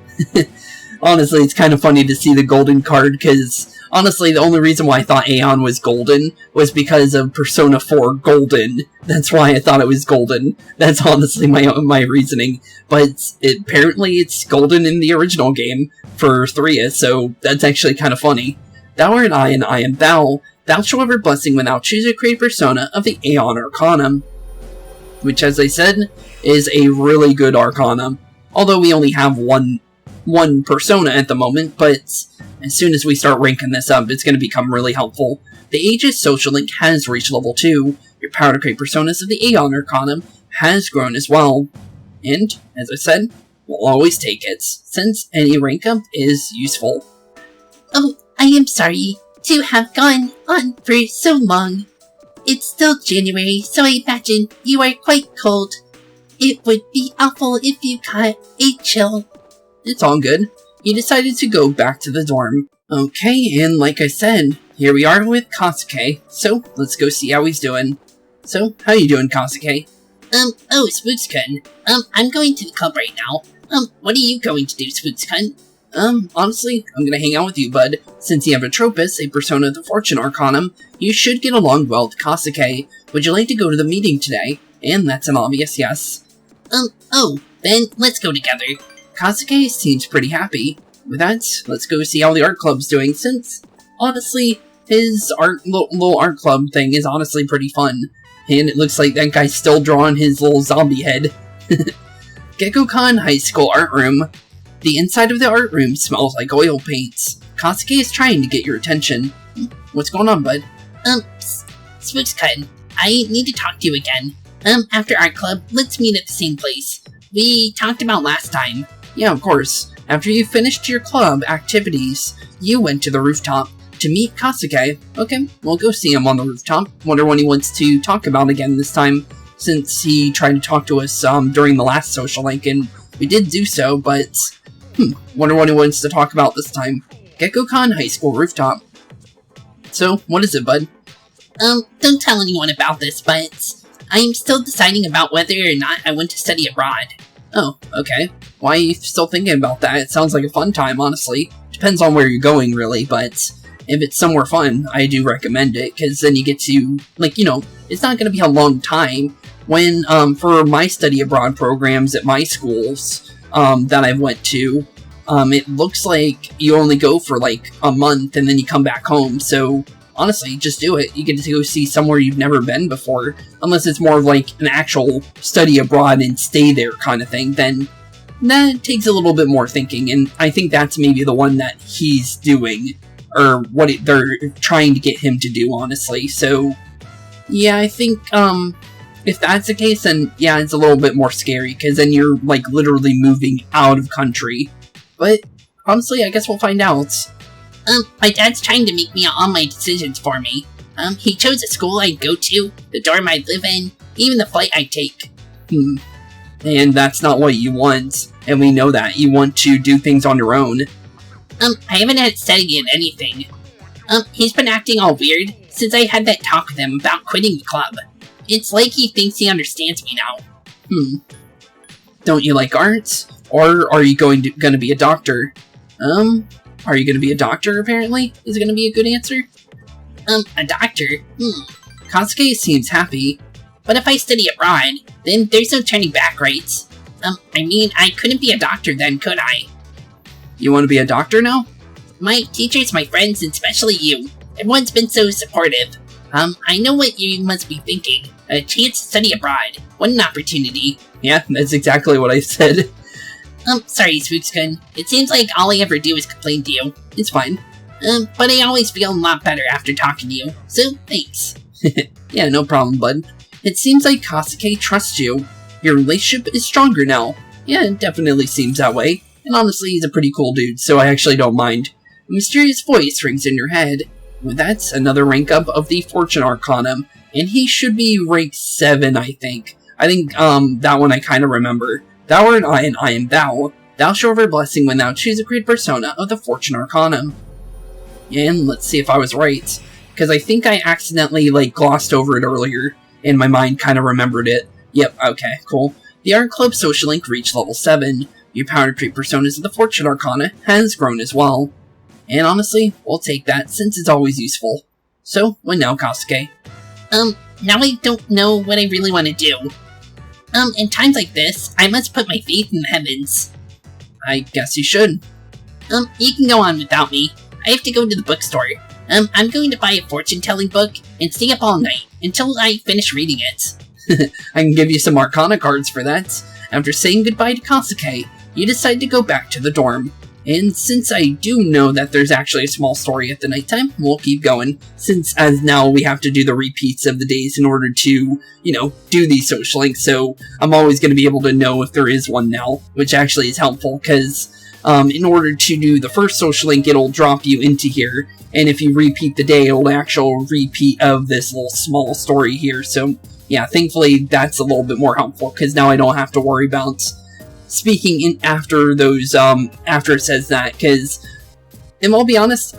Honestly, it's kind of funny to see the golden card, because honestly, the only reason why I thought Aeon was golden was because of Persona 4 Golden. That's why I thought it was golden. That's honestly my reasoning. But apparently it's golden in the original game for 3, so that's actually kind of funny. Thou art I, and I am thou. Thou shalt have a blessing when thou choose to create persona of the Aeon Arcanum. Which, as I said, is a really good Arcanum. Although we only have one persona at the moment, but as soon as we start ranking this up, it's going to become really helpful. The Aegis social link has reached level 2. Your power to create personas of the Aeon Arcanum has grown as well. And, as I said, we'll always take it, since any rank up is useful. Oh, I am sorry to have gone on for so long. It's still January, so I imagine you are quite cold. It would be awful if you caught a chill. It's all good. You decided to go back to the dorm. Okay, and like I said, here we are with Kasuke. So, let's go see how he's doing. So, how you doing, Kasuke? Spooks-kun. I'm going to the club right now. What are you going to do, Spooks-kun? Honestly, I'm gonna hang out with you, bud. Since you have Atropos, a persona of the Fortune Arcanum, you should get along well with Kasuke. Would you like to go to the meeting today? And that's an obvious yes. Then let's go together. Kasuke seems pretty happy. With that, let's go see how the art club's doing, since, honestly, his little art club thing is honestly pretty fun. And it looks like that guy's still drawing his little zombie head. Gekko-kan High School Art Room. The inside of the art room smells like oil paints. Kasuke is trying to get your attention. What's going on, bud? Spooks-kun, I need to talk to you again. After art club, let's meet at the same place we talked about last time. Yeah, of course. After you finished your club activities, you went to the rooftop to meet Kasuke. Okay, we'll go see him on the rooftop. Wonder what he wants to talk about again this time, since he tried to talk to us during the last social link, and we did do so, but wonder what he wants to talk about this time. Gekko-kan High School rooftop. So, what is it, bud? Don't tell anyone about this, but I'm still deciding about whether or not I want to study abroad. Oh, okay. Why are you still thinking about that? It sounds like a fun time, honestly. Depends on where you're going, really, but if it's somewhere fun, I do recommend it, because then you get to, it's not going to be a long time. When, for my study abroad programs at my schools, that I went to, it looks like you only go for, a month, and then you come back home, so honestly, just do it. You get to go see somewhere you've never been before. Unless it's more of an actual study abroad and stay there kind of thing, then that takes a little bit more thinking, and I think that's maybe the one that he's doing, or what they're trying to get him to do, honestly. So, yeah, I think, if that's the case, then yeah, it's a little bit more scary, because then you're, literally moving out of country. But, honestly, I guess we'll find out. My dad's trying to make me all my decisions for me. He chose the school I'd go to, the dorm I'd live in, even the flight I'd take. And that's not what you want, and we know that. You want to do things on your own. I haven't had study in anything. He's been acting all weird since I had that talk with him about quitting the club. It's like he thinks he understands me now. Don't you like arts? Or are you going to be a doctor? Are you going to be a doctor, apparently? Is it going to be a good answer? A doctor? Kasuke seems happy. But if I study abroad, then there's no turning back, right? I mean, I couldn't be a doctor then, could I? You want to be a doctor now? My teachers, my friends, and especially you. Everyone's been so supportive. I know what you must be thinking. A chance to study abroad. What an opportunity. Yeah, that's exactly what I said. Sorry, Spooks-kun. It seems like all I ever do is complain to you. It's fine. But I always feel a lot better after talking to you. So, thanks. Yeah, no problem, bud. It seems like Kasuke trusts you. Your relationship is stronger now. Yeah, it definitely seems that way. And honestly, he's a pretty cool dude, so I actually don't mind. A mysterious voice rings in your head. Well, that's another rank up of the Fortune Arcana, and he should be rank 7, I think. I think, that one I kind of remember. Thou art I, and I am thou. Thou shalt have a blessing when thou choose a create persona of the Fortune Arcana. And let's see if I was right. Because I think I accidentally, glossed over it earlier, and my mind kind of remembered it. Yep, okay, cool. The Art Club Social Link reached level 7. Your power to create personas of the Fortune Arcana has grown as well. And honestly, we'll take that, since it's always useful. So, what now, Kasuke? Now I don't know what I really want to do. In times like this, I must put my faith in the heavens. I guess you should. You can go on without me. I have to go to the bookstore. I'm going to buy a fortune-telling book and stay up all night until I finish reading it. I can give you some Arcana cards for that. After saying goodbye to Kasuke, you decide to go back to the dorm. And since I do know that there's actually a small story at the nighttime, we'll keep going, since as now we have to do the repeats of the days in order to, do these social links, so I'm always going to be able to know if there is one now, which actually is helpful, because in order to do the first social link, it'll drop you into here, and if you repeat the day, it'll actual repeat of this little small story here, so yeah, thankfully that's a little bit more helpful, because now I don't have to worry about speaking in after those, after it says that, because, and I'll be honest,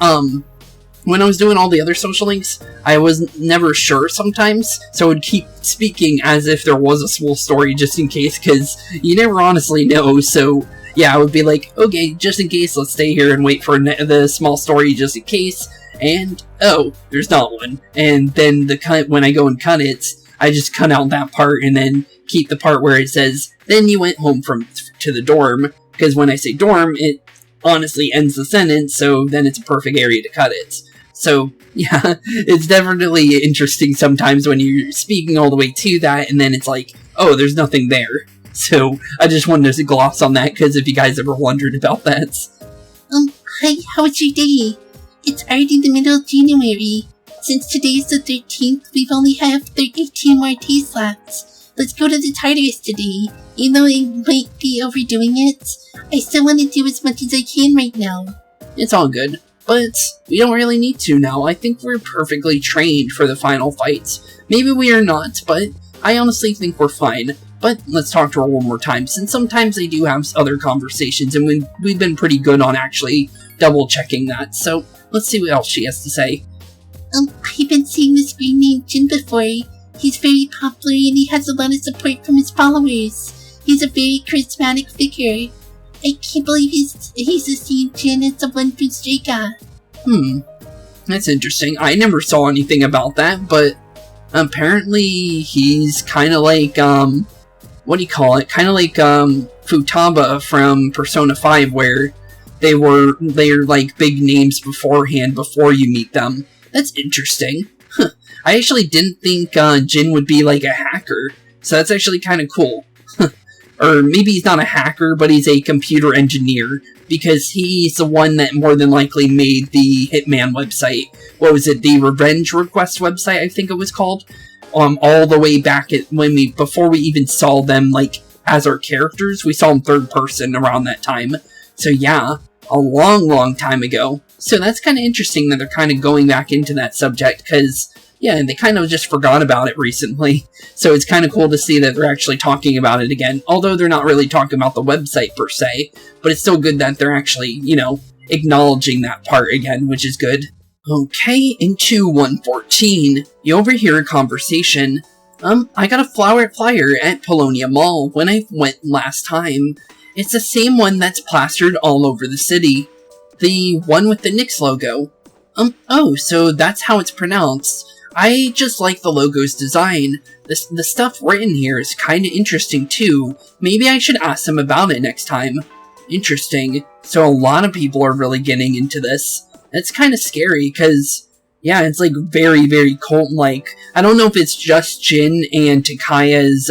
when I was doing all the other social links, I was never sure sometimes, so I would keep speaking as if there was a small story just in case, because you never honestly know, so yeah, I would be like, okay, just in case, let's stay here and wait for the small story just in case, and, oh, there's not one, and then when I go and cut it, I just cut out that part, and then keep the part where it says, then you went home to the dorm, because when I say dorm, it honestly ends the sentence, so then it's a perfect area to cut it. So, yeah, it's definitely interesting sometimes when you're speaking all the way to that, and then it's like, oh, there's nothing there. So, I just wanted to gloss on that, because if you guys ever wondered about that. Hi, how was your day? It's already the middle of January. Since today's the 13th, we've only have 18 more days left. Let's go to the Tartarus today. Even though I might be overdoing it, I still want to do as much as I can right now. It's all good, but we don't really need to now. I think we're perfectly trained for the final fights. Maybe we are not, but I honestly think we're fine. But let's talk to her one more time, since sometimes they do have other conversations, and we've been pretty good on actually double-checking that. So, let's see what else she has to say. I've been seeing this green name Jin before. He's very popular and he has a lot of support from his followers. He's a very charismatic figure. I can't believe he's the same Jin as the one from Stray Cat. That's interesting. I never saw anything about that, but apparently he's kind of like, what do you call it? Kind of like, Futaba from Persona 5, where they're like big names beforehand before you meet them. That's interesting. I actually didn't think Jin would be like a hacker, so that's actually kind of cool. Or maybe he's not a hacker, but he's a computer engineer, because he's the one that more than likely made the Hitman website. What was it, the Revenge Request website, I think it was called? All the way back at before we even saw them, as our characters, we saw them third person around that time. So yeah, a long time ago. So that's kind of interesting that they're kind of going back into that subject, because, yeah, they kind of just forgot about it recently. So it's kind of cool to see that they're actually talking about it again, although they're not really talking about the website per se, but it's still good that they're actually, acknowledging that part again, which is good. Okay, into 114. You overhear a conversation. I got a flyer at Polonia Mall when I went last time. It's the same one that's plastered all over the city. The one with the Knicks logo. Oh, so that's how it's pronounced. I just like the logo's design. The stuff written here is kinda interesting too. Maybe I should ask them about it next time. Interesting. So a lot of people are really getting into this. That's kinda scary, because, yeah, it's like very, very cult-like. I don't know if it's just Jin and Takaya's,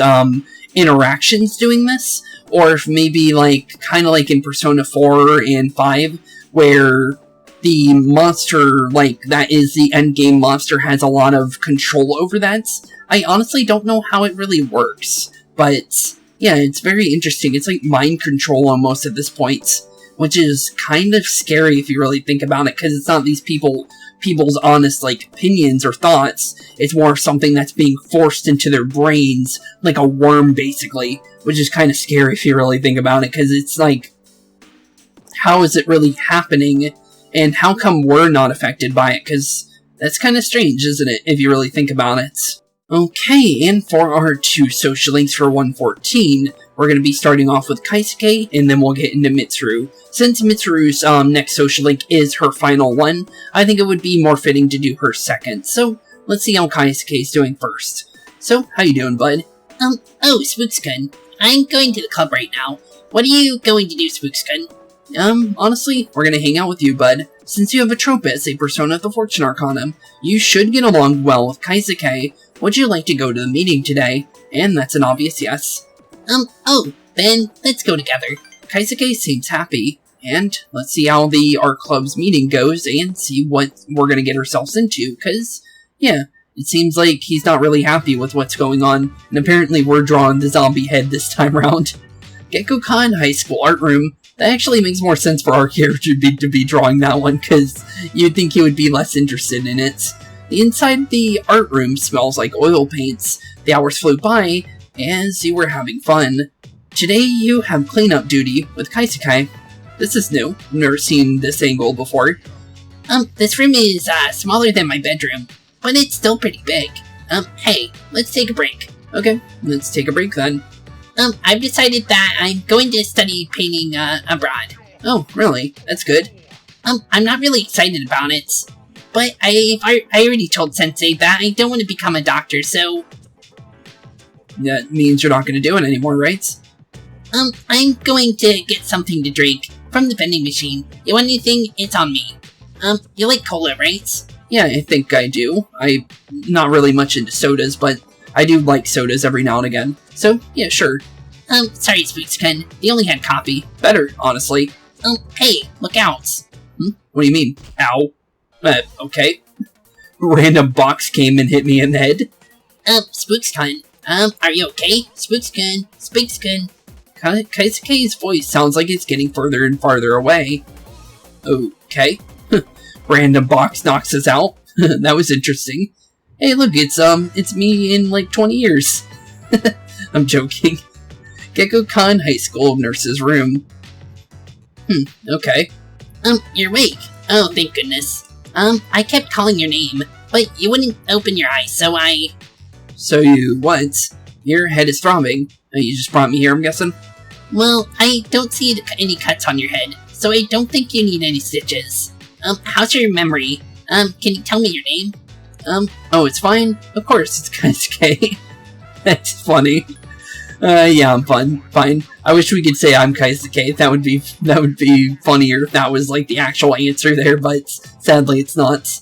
interactions doing this, or if maybe, like, kinda like in Persona 4 and 5, where the monster, like, that is the endgame monster has a lot of control over that. I honestly don't know how it really works, but, yeah, it's very interesting. It's like mind control almost at this point, which is kind of scary if you really think about it, because it's not these people's honest, like, opinions or thoughts. It's more something that's being forced into their brains, like a worm, basically, which is kind of scary if you really think about it, because it's like, how is it really happening, and how come we're not affected by it? Because that's kind of strange, isn't it, if you really think about it? Okay, and for our 2 social links for 114, we're going to be starting off with Kaisuke, and then we'll get into Mitsuru. Since Mitsuru's next social link is her final one, I think it would be more fitting to do her second. So, let's see how Kaisuke's doing first. So, how you doing, bud? Oh, Spooks-kun. I'm going to the club right now. What are you going to do, Spooks-kun? Honestly, we're gonna hang out with you, bud. Since you have a trope as a Persona of the Fortune Arcanum, you should get along well with Kaisuke. Would you like to go to the meeting today? And that's an obvious yes. Oh, then let's go together. Kaisuke seems happy, and let's see how the art club's meeting goes and see what we're gonna get ourselves into, cause, yeah, it seems like he's not really happy with what's going on, and apparently we're drawing the zombie head this time around. Gekko-kan High School Art Room. That actually makes more sense for our character to be drawing that one, because you'd think he would be less interested in it. The inside of the art room smells like oil paints. The hours flew by as you were having fun. Today you have cleanup duty with Kaisuke. This is new. I've never seen this angle before. This room is, smaller than my bedroom, but it's still pretty big. Hey, let's take a break. Okay, let's take a break then. I've decided that I'm going to study painting, abroad. Oh, really? That's good. I'm not really excited about it, but I already told Sensei that I don't want to become a doctor, so... That means you're not going to do it anymore, right? I'm going to get something to drink from the vending machine. You want anything? It's on me. You like cola, right? Yeah, I think I do. I'm not really much into sodas, but I do like sodas every now and again. So, yeah, sure. Sorry, Spooks-kun. They only had coffee. Better, honestly. Hey, look out. What do you mean? Ow. Okay. Random box came and hit me in the head. Spooks-kun. Are you okay? Spooks-kun. Spooks-kun. Kaisuke's voice sounds like it's getting further and farther away. Okay. Random box knocks us out. That was interesting. Hey, look, it's me in like 20 years. I'm joking. Gekko-kan High School Nurse's room. Okay. You're awake. Oh, thank goodness. I kept calling your name, but you wouldn't open your eyes, so I... So you what? Your head is throbbing. You just brought me here, I'm guessing? Well, I don't see any cuts on your head, so I don't think you need any stitches. How's your memory? Can you tell me your name? Oh, it's fine. Of course, it's Kaisuke. That's funny. Yeah, I'm fine. I wish we could say I'm Kaisuke. That would be funnier if that was like the actual answer there, but sadly it's not.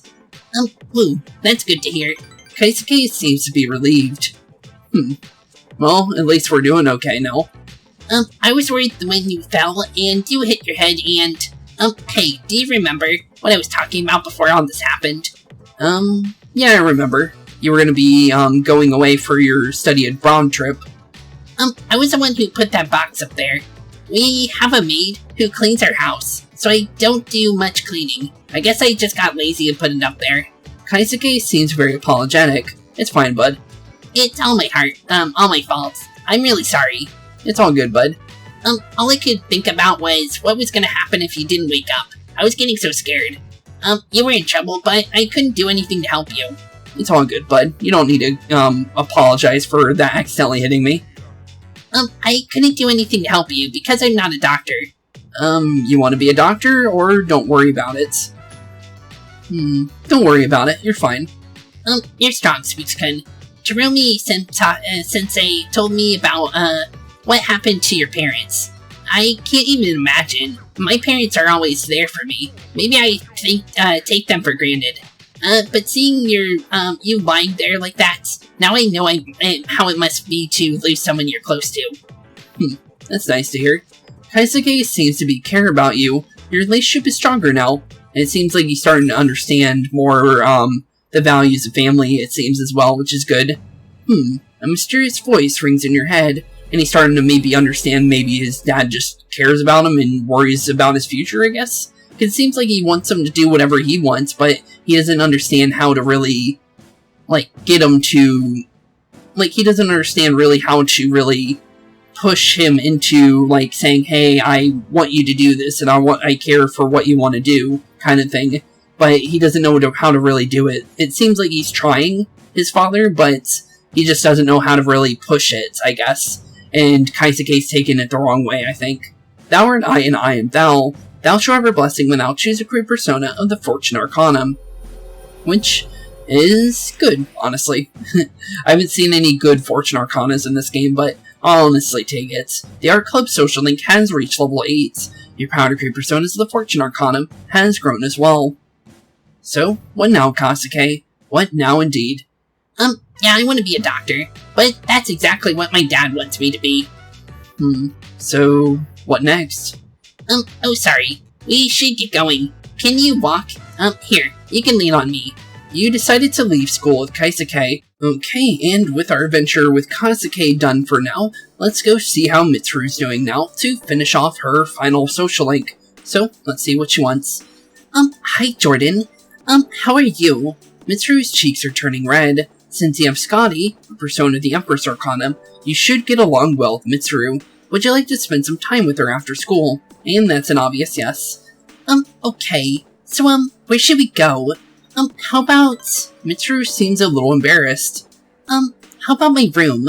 Woo, that's good to hear. Kaisuke seems to be relieved. Well, at least we're doing okay now. I was worried when you fell and you hit your head and... hey, do you remember what I was talking about before all this happened? Yeah, I remember. You were gonna be, going away for your study abroad trip. I was the one who put that box up there. We have a maid who cleans our house, so I don't do much cleaning. I guess I just got lazy and put it up there. Kaisuke seems very apologetic. It's fine, bud. It's all my heart, all my fault. I'm really sorry. It's all good, bud. All I could think about was what was gonna happen if you didn't wake up. I was getting so scared. You were in trouble, but I couldn't do anything to help you. It's all good, bud. You don't need to, apologize for that accidentally hitting me. I couldn't do anything to help you because I'm not a doctor. You want to be a doctor, or don't worry about it? Don't worry about it. You're fine. You're strong, Spooks-kun. Jerome Sensei told me about, what happened to your parents. I can't even imagine. My parents are always there for me. Maybe I take them for granted. But seeing you lying there like that, now I know how it must be to lose someone you're close to. That's nice to hear. Kaisuke seems to care about you. Your relationship is stronger now, and it seems like he's starting to understand more, the values of family, it seems, as well, which is good. A mysterious voice rings in your head, and he's starting to maybe understand maybe his dad just cares about him and worries about his future, I guess? Because it seems like he wants him to do whatever he wants, but he doesn't understand how to really, get him to... he doesn't understand really how to really push him into, saying, hey, I want you to do this, and I care for what you want to do, kind of thing. But he doesn't know how to really do it. It seems like he's trying, his father, but he just doesn't know how to really push it, I guess. And Kaisuke's taken it the wrong way, I think. Thou art I, and I am thou. Thou shalt have a blessing when thou choose a career persona of the Fortune Arcana. Which is good, honestly. I haven't seen any good Fortune Arcanas in this game, but I'll honestly take it. The Art Club social link has reached level 8. Your power to create personas of the Fortune Arcana has grown as well. So, what now, Kaisuke? What now, indeed? Yeah, I want to be a doctor, but that's exactly what my dad wants me to be. So, what next? Oh, sorry. We should get going. Can you walk? Here, you can lean on me. You decided to leave school with Kaisuke. Okay, and with our adventure with Kaisuke done for now, let's go see how Mitsuru's doing now to finish off her final social link. So, let's see what she wants. Hi, Jordan. How are you? Mitsuru's cheeks are turning red. Since you have Scotty, a persona of the Empress Arcana, you should get along well with Mitsuru. Would you like to spend some time with her after school? And that's an obvious yes. Okay. So, where should we go? How about... Mitsuru seems a little embarrassed. How about my room?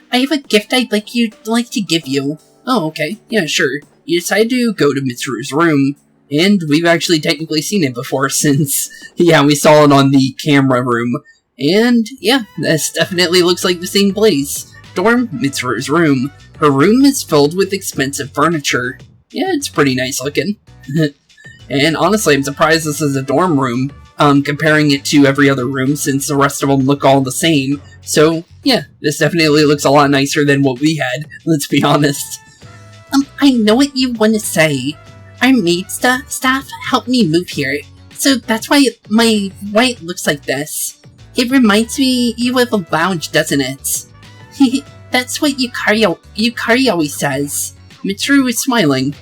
I have a gift I'd like to give you. Oh, okay. Yeah, sure. You decide to go to Mitsuru's room. And we've actually technically seen it before since, yeah, we saw it on the camera room. And, yeah, this definitely looks like the same place. Dorm, Mitsuru's room. Her room is filled with expensive furniture. Yeah, it's pretty nice looking. And honestly, I'm surprised this is a dorm room, comparing it to every other room since the rest of them look all the same. So, yeah, this definitely looks a lot nicer than what we had, let's be honest. I know what you want to say. Our maid staff helped me move here, so that's why my white looks like this. It reminds me you of a lounge, doesn't it? That's what Yukari always says. Mitsuru is smiling.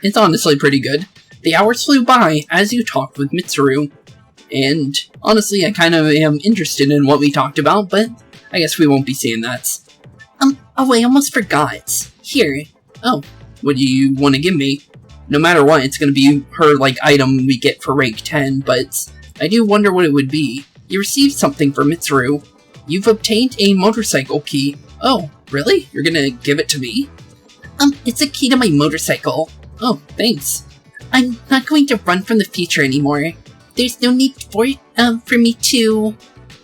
It's honestly pretty good. The hours flew by as you talked with Mitsuru. And honestly, I kind of am interested in what we talked about, but I guess we won't be seeing that. Oh, I almost forgot. Here. Oh, what do you want to give me? No matter what, it's going to be her, item we get for rank 10, but I do wonder what it would be. You received something from Mitsuru. You've obtained a motorcycle key. Oh, really? You're going to give it to me? It's a key to my motorcycle. Oh, thanks. I'm not going to run from the future anymore. There's no need for me to...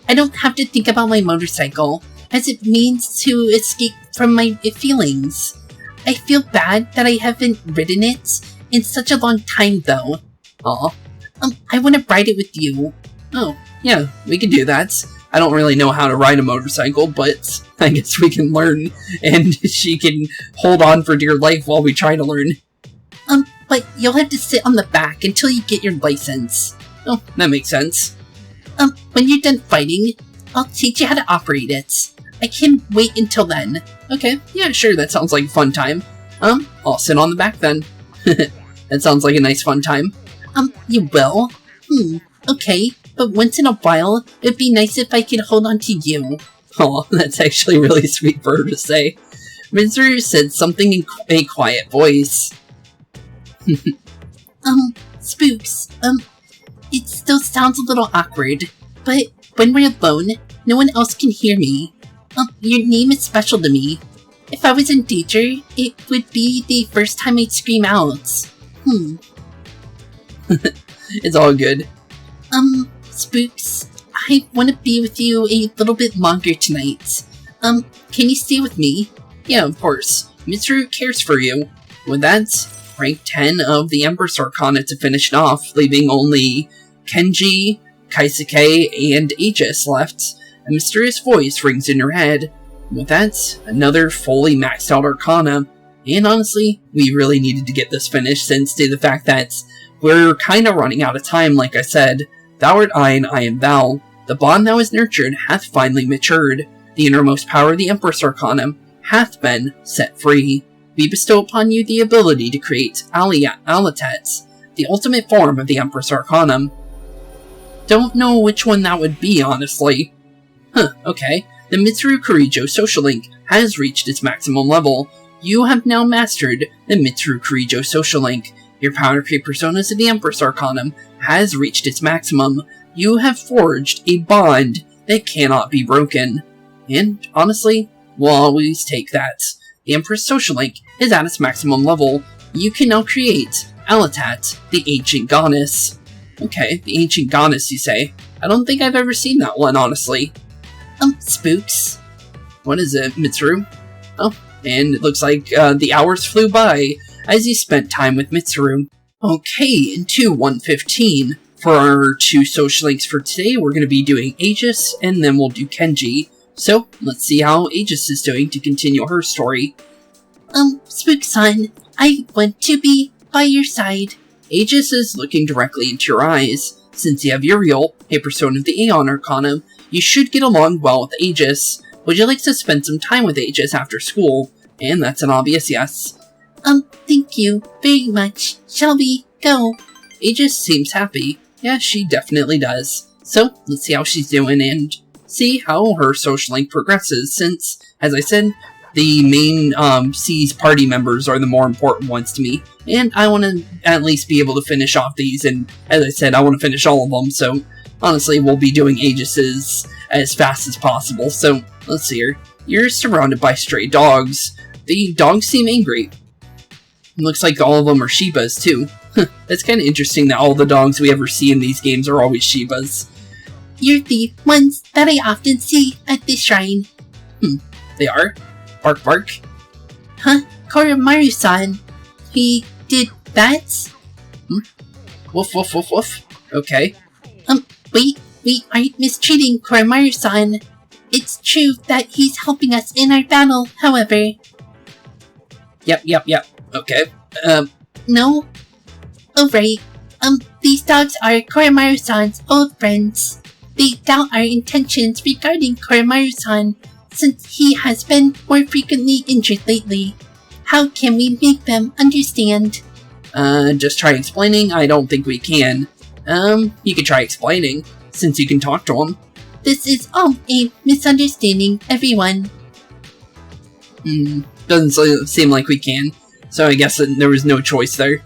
I don't have to think about my motorcycle, as it means to escape from my feelings. I feel bad that I haven't ridden it in such a long time, though. Aw. I want to ride it with you. Oh, yeah, we can do that. I don't really know how to ride a motorcycle, but I guess we can learn, and she can hold on for dear life while we try to learn. But you'll have to sit on the back until you get your license. Oh, that makes sense. When you're done fighting, I'll teach you how to operate it. I can't wait until then. Okay, yeah, sure, that sounds like a fun time. I'll sit on the back then. That sounds like a nice fun time. You will? Okay, but once in a while, it'd be nice if I could hold on to you. Oh, that's actually really sweet for her to say. Mitsuru said something in a quiet voice. Spooks, it still sounds a little awkward, but when we're alone, no one else can hear me. Your name is special to me. If I was in danger, it would be the first time I'd scream out. It's all good. Spooks, I want to be with you a little bit longer tonight. Can you stay with me? Yeah, of course. Mitsuru cares for you. With that, rank 10 of the Empress Arcana to finish it off, leaving only Kenji, Kaisuke, and Aegis left. A mysterious voice rings in your head. With that, another fully maxed out Arcana. And honestly, we really needed to get this finished since due to the fact that we're kinda running out of time, like I said. Thou art I and I am thou. The bond that was nurtured hath finally matured. The innermost power of the Empress Arcana hath been set free. We bestow upon you the ability to create Alitet, the ultimate form of the Empress Arcana. Don't know which one that would be, honestly. Okay. The Mitsuru Kurijo social link has reached its maximum level. You have now mastered the Mitsuru Kurijo social link. Your power to create personas of the Empress Arcana has reached its maximum. You have forged a bond that cannot be broken. And, honestly, we'll always take that. The Empress social link is at its maximum level. You can now create Alitat, the Ancient Goddess. Okay, the Ancient Goddess, you say? I don't think I've ever seen that one, honestly. Spooks. What is it, Mitsuru? Oh, and it looks like the hours flew by as you spent time with Mitsuru. Okay, into 115. For our two social links for today, we're going to be doing Aegis, and then we'll do Kenji. So, let's see how Aegis is doing to continue her story. Spook-san, I want to be by your side. Aegis is looking directly into your eyes. Since you have Uriel, a persona of the Aeon Arcana, you should get along well with Aegis. Would you like to spend some time with Aegis after school? And that's an obvious yes. Thank you very much. Shall we go? Aegis seems happy. Yeah, she definitely does. So, let's see how she's doing and see how her social link progresses, since, as I said, the main C's party members are the more important ones to me, and I want to at least be able to finish off these, and as I said, I want to finish all of them, so honestly, we'll be doing Aegis's as fast as possible. So, let's see here. You're surrounded by stray dogs. The dogs seem angry. Looks like all of them are Shibas, too. That's kind of interesting that all the dogs we ever see in these games are always Shibas. You're the ones that I often see at the shrine. They are? Bark bark? Huh? Koromaru-san. He did that? Woof woof woof woof. Okay. Wait, we aren't mistreating Koromaru-san. It's true that he's helping us in our battle, however. Yep. Okay. No? Alright. These dogs are Koromaru-san's old friends. They doubt our intentions regarding Koromaru-san, since he has been more frequently injured lately. How can we make them understand? Just try explaining? I don't think we can. You could try explaining, since you can talk to him. This is all a misunderstanding, everyone. Doesn't seem like we can, so I guess there was no choice there.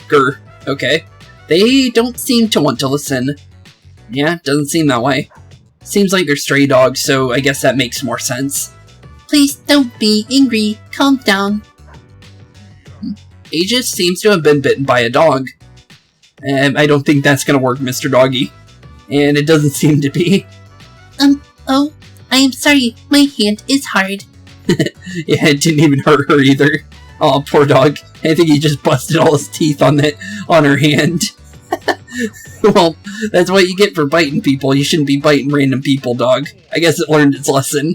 Grr. Okay. They don't seem to want to listen. Yeah, doesn't seem that way. Seems like they're stray dogs, so I guess that makes more sense. Please don't be angry. Calm down. Aegis seems to have been bitten by a dog. I don't think that's gonna work, Mr. Doggy. And it doesn't seem to be. Oh, I am sorry. My hand is hard. Yeah, it didn't even hurt her either. Oh, poor dog. I think he just busted all his teeth on her hand. Well, that's what you get for biting people. You shouldn't be biting random people, dog. I guess it learned its lesson.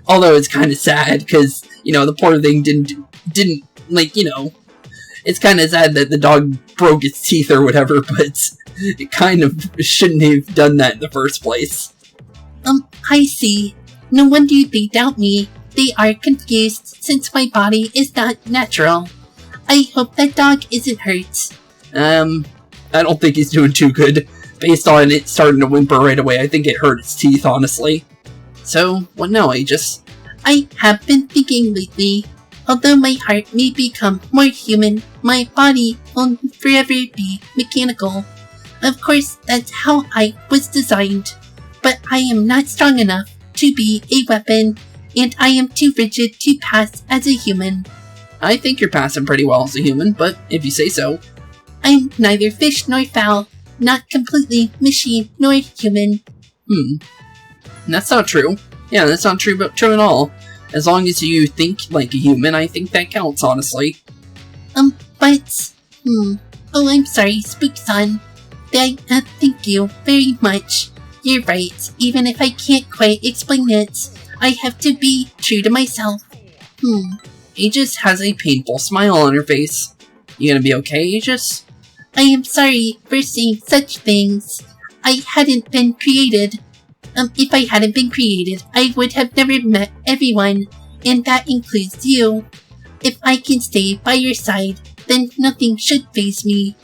Although it's kind of sad, because, the poor thing didn't, it's kind of sad that the dog broke its teeth or whatever, but it kind of shouldn't have done that in the first place. I see. No wonder they doubt me. They are confused since my body is not natural. I hope that dog isn't hurt. I don't think he's doing too good. Based on it starting to whimper right away, I think it hurt its teeth, honestly. So, what now, Aegis? I have been thinking lately. Although my heart may become more human, my body will forever be mechanical. Of course, that's how I was designed. But I am not strong enough to be a weapon, and I am too rigid to pass as a human. I think you're passing pretty well as a human, but if you say so. I'm neither fish nor fowl, not completely machine nor human. That's not true. Yeah, that's not true at all. As long as you think like a human, I think that counts, honestly. Oh, I'm sorry, Spooks-san. Thank you very much. You're right, even if I can't quite explain it, I have to be true to myself. Aegis has a painful smile on her face. You gonna be okay, Aegis? I am sorry for saying such things. I hadn't been created. If I hadn't been created, I would have never met everyone, and that includes you. If I can stay by your side, then nothing should faze me.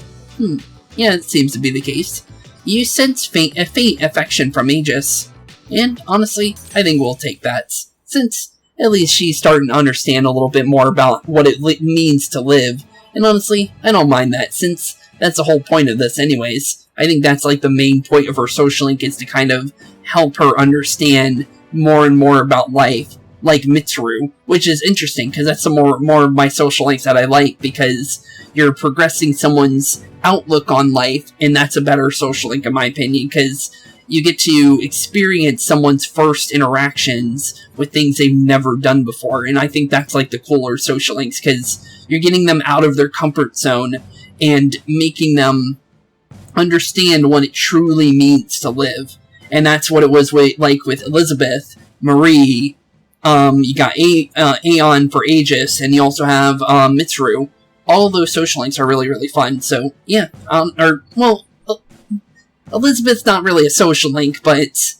Yeah, it seems to be the case. You sense faint affection from Aegis. And honestly, I think we'll take that. Since at least she's starting to understand a little bit more about what it means to live. And honestly, I don't mind that, since that's the whole point of this anyways. I think that's like the main point of her social link, is to kind of help her understand more and more about life, like Mitsuru, which is interesting, because that's some more of my social links that I like, because you're progressing someone's outlook on life, and that's a better social link in my opinion, because you get to experience someone's first interactions with things they've never done before, and I think that's like the cooler social links, because you're getting them out of their comfort zone and making them understand what it truly means to live. And that's what it was like with Elizabeth, Marie, you got Aeon for Aegis, and you also have Mitsuru. All of those social links are really, really fun, so yeah, Elizabeth's not really a social link, but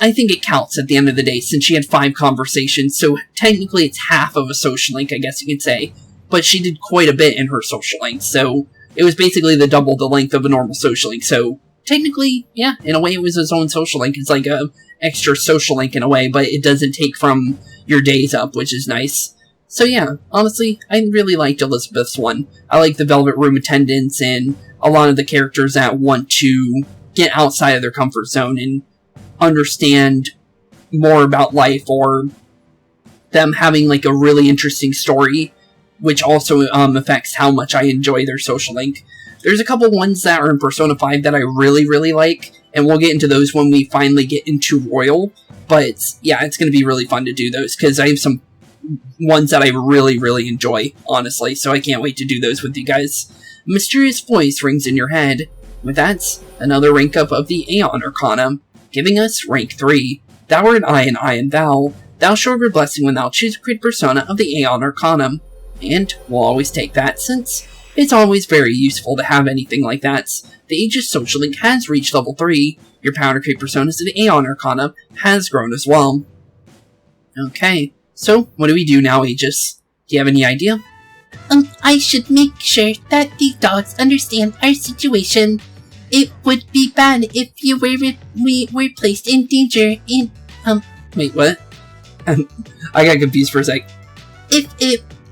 I think it counts at the end of the day, since she had 5 conversations, so technically it's half of a social link, I guess you could say. But she did quite a bit in her social link, so it was basically double the length of a normal social link, so technically, yeah, in a way it was his own social link. It's like a extra social link in a way, but it doesn't take from your days up, which is nice. So yeah, honestly, I really liked Elizabeth's one. I like the Velvet Room attendants and a lot of the characters that want to get outside of their comfort zone and understand more about life, or them having like a really interesting story, which also affects how much I enjoy their social link. There's a couple ones that are in Persona 5 that I really, really like, and we'll get into those when we finally get into Royal, but yeah, it's going to be really fun to do those, because I have some ones that I really, really enjoy, honestly, so I can't wait to do those with you guys. A mysterious voice rings in your head. With that, another rank up of the Aeon Arcana, giving us rank 3. Thou art I, and I am thou. Thou shalt your blessing when thou choose to create persona of the Aeon Arcana. And we'll always take that, since it's always very useful to have anything like that. The Aegis social link has reached level 3. Your power to create personas of the Aeon Arcana has grown as well. Okay, so what do we do now, Aegis? Do you have any idea? I should make sure that these dogs understand our situation. It would be bad if we were placed in danger in, Wait, what? I got confused for a sec.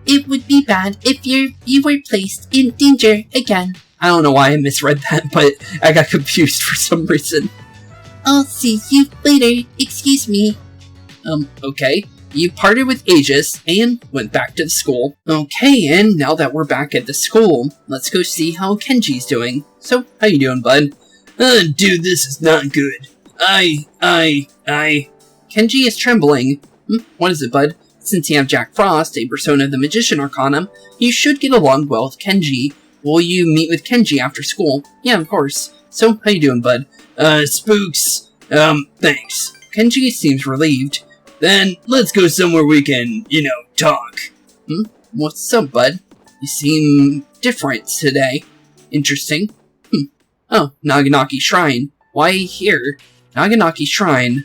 It would be bad if you were placed in danger again. I don't know why I misread that, but I got confused for some reason. I'll see you later, excuse me. Okay. You parted with Aegis and went back to the school. Okay, and now that we're back at the school, let's go see how Kenji's doing. So, how you doing, bud? Dude, this is not good. Kenji is trembling. What is it, bud? Since you have Jack Frost, a persona of the Magician Arcana, you should get along well with Kenji. Will you meet with Kenji after school? Yeah, of course. So, how you doing, bud? Spooks. Thanks. Kenji seems relieved. Then, let's go somewhere we can, talk. What's up, bud? You seem different today. Interesting. Oh, Naganaki Shrine. Why here? Naganaki Shrine.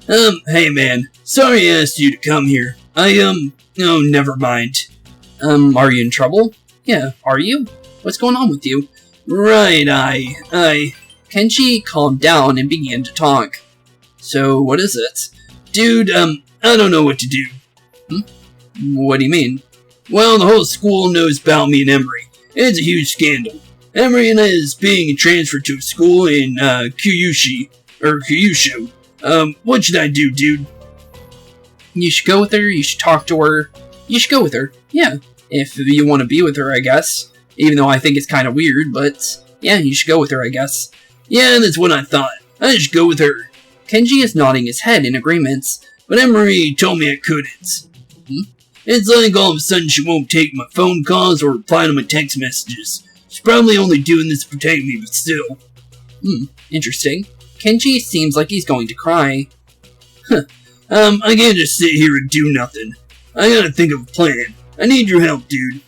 Hey man, sorry I asked you to come here. Oh, never mind. Are you in trouble? Yeah, are you? What's going on with you? Right, Kenji calmed down and began to talk. So, what is it? Dude, I don't know what to do. What do you mean? Well, the whole school knows about me and Emery. It's a huge scandal. Emery and I is being transferred to a school in Kyushu. What should I do, dude? You should go with her, you should talk to her. You should go with her, yeah. If you want to be with her, I guess. Even though I think it's kind of weird, but yeah, you should go with her, I guess. Yeah, that's what I thought. I should go with her. Kenji is nodding his head in agreement. But Emery told me I couldn't. It's like all of a sudden she won't take my phone calls or reply to my text messages. She's probably only doing this to protect me, but still. Interesting. Kenji seems like he's going to cry. I can't just sit here and do nothing. I gotta think of a plan. I need your help, dude.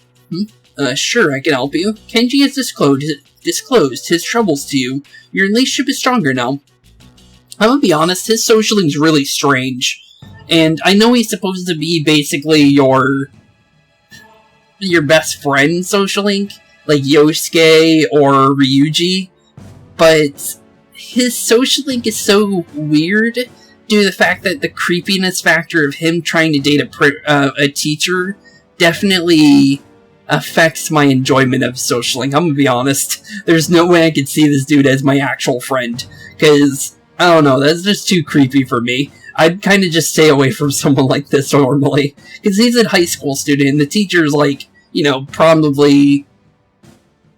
Sure, I can help you. Kenji has disclosed his troubles to you. Your relationship is stronger now. I'm gonna be honest, his social link's really strange. And I know he's supposed to be basically your best friend social link, like Yosuke or Ryuji, but his social link is so weird due to the fact that the creepiness factor of him trying to date a teacher definitely affects my enjoyment of social link. I'm gonna be honest, there's no way I could see this dude as my actual friend, because, I don't know, that's just too creepy for me. I'd kind of just stay away from someone like this normally. Because he's a high school student, and the teacher's like, probably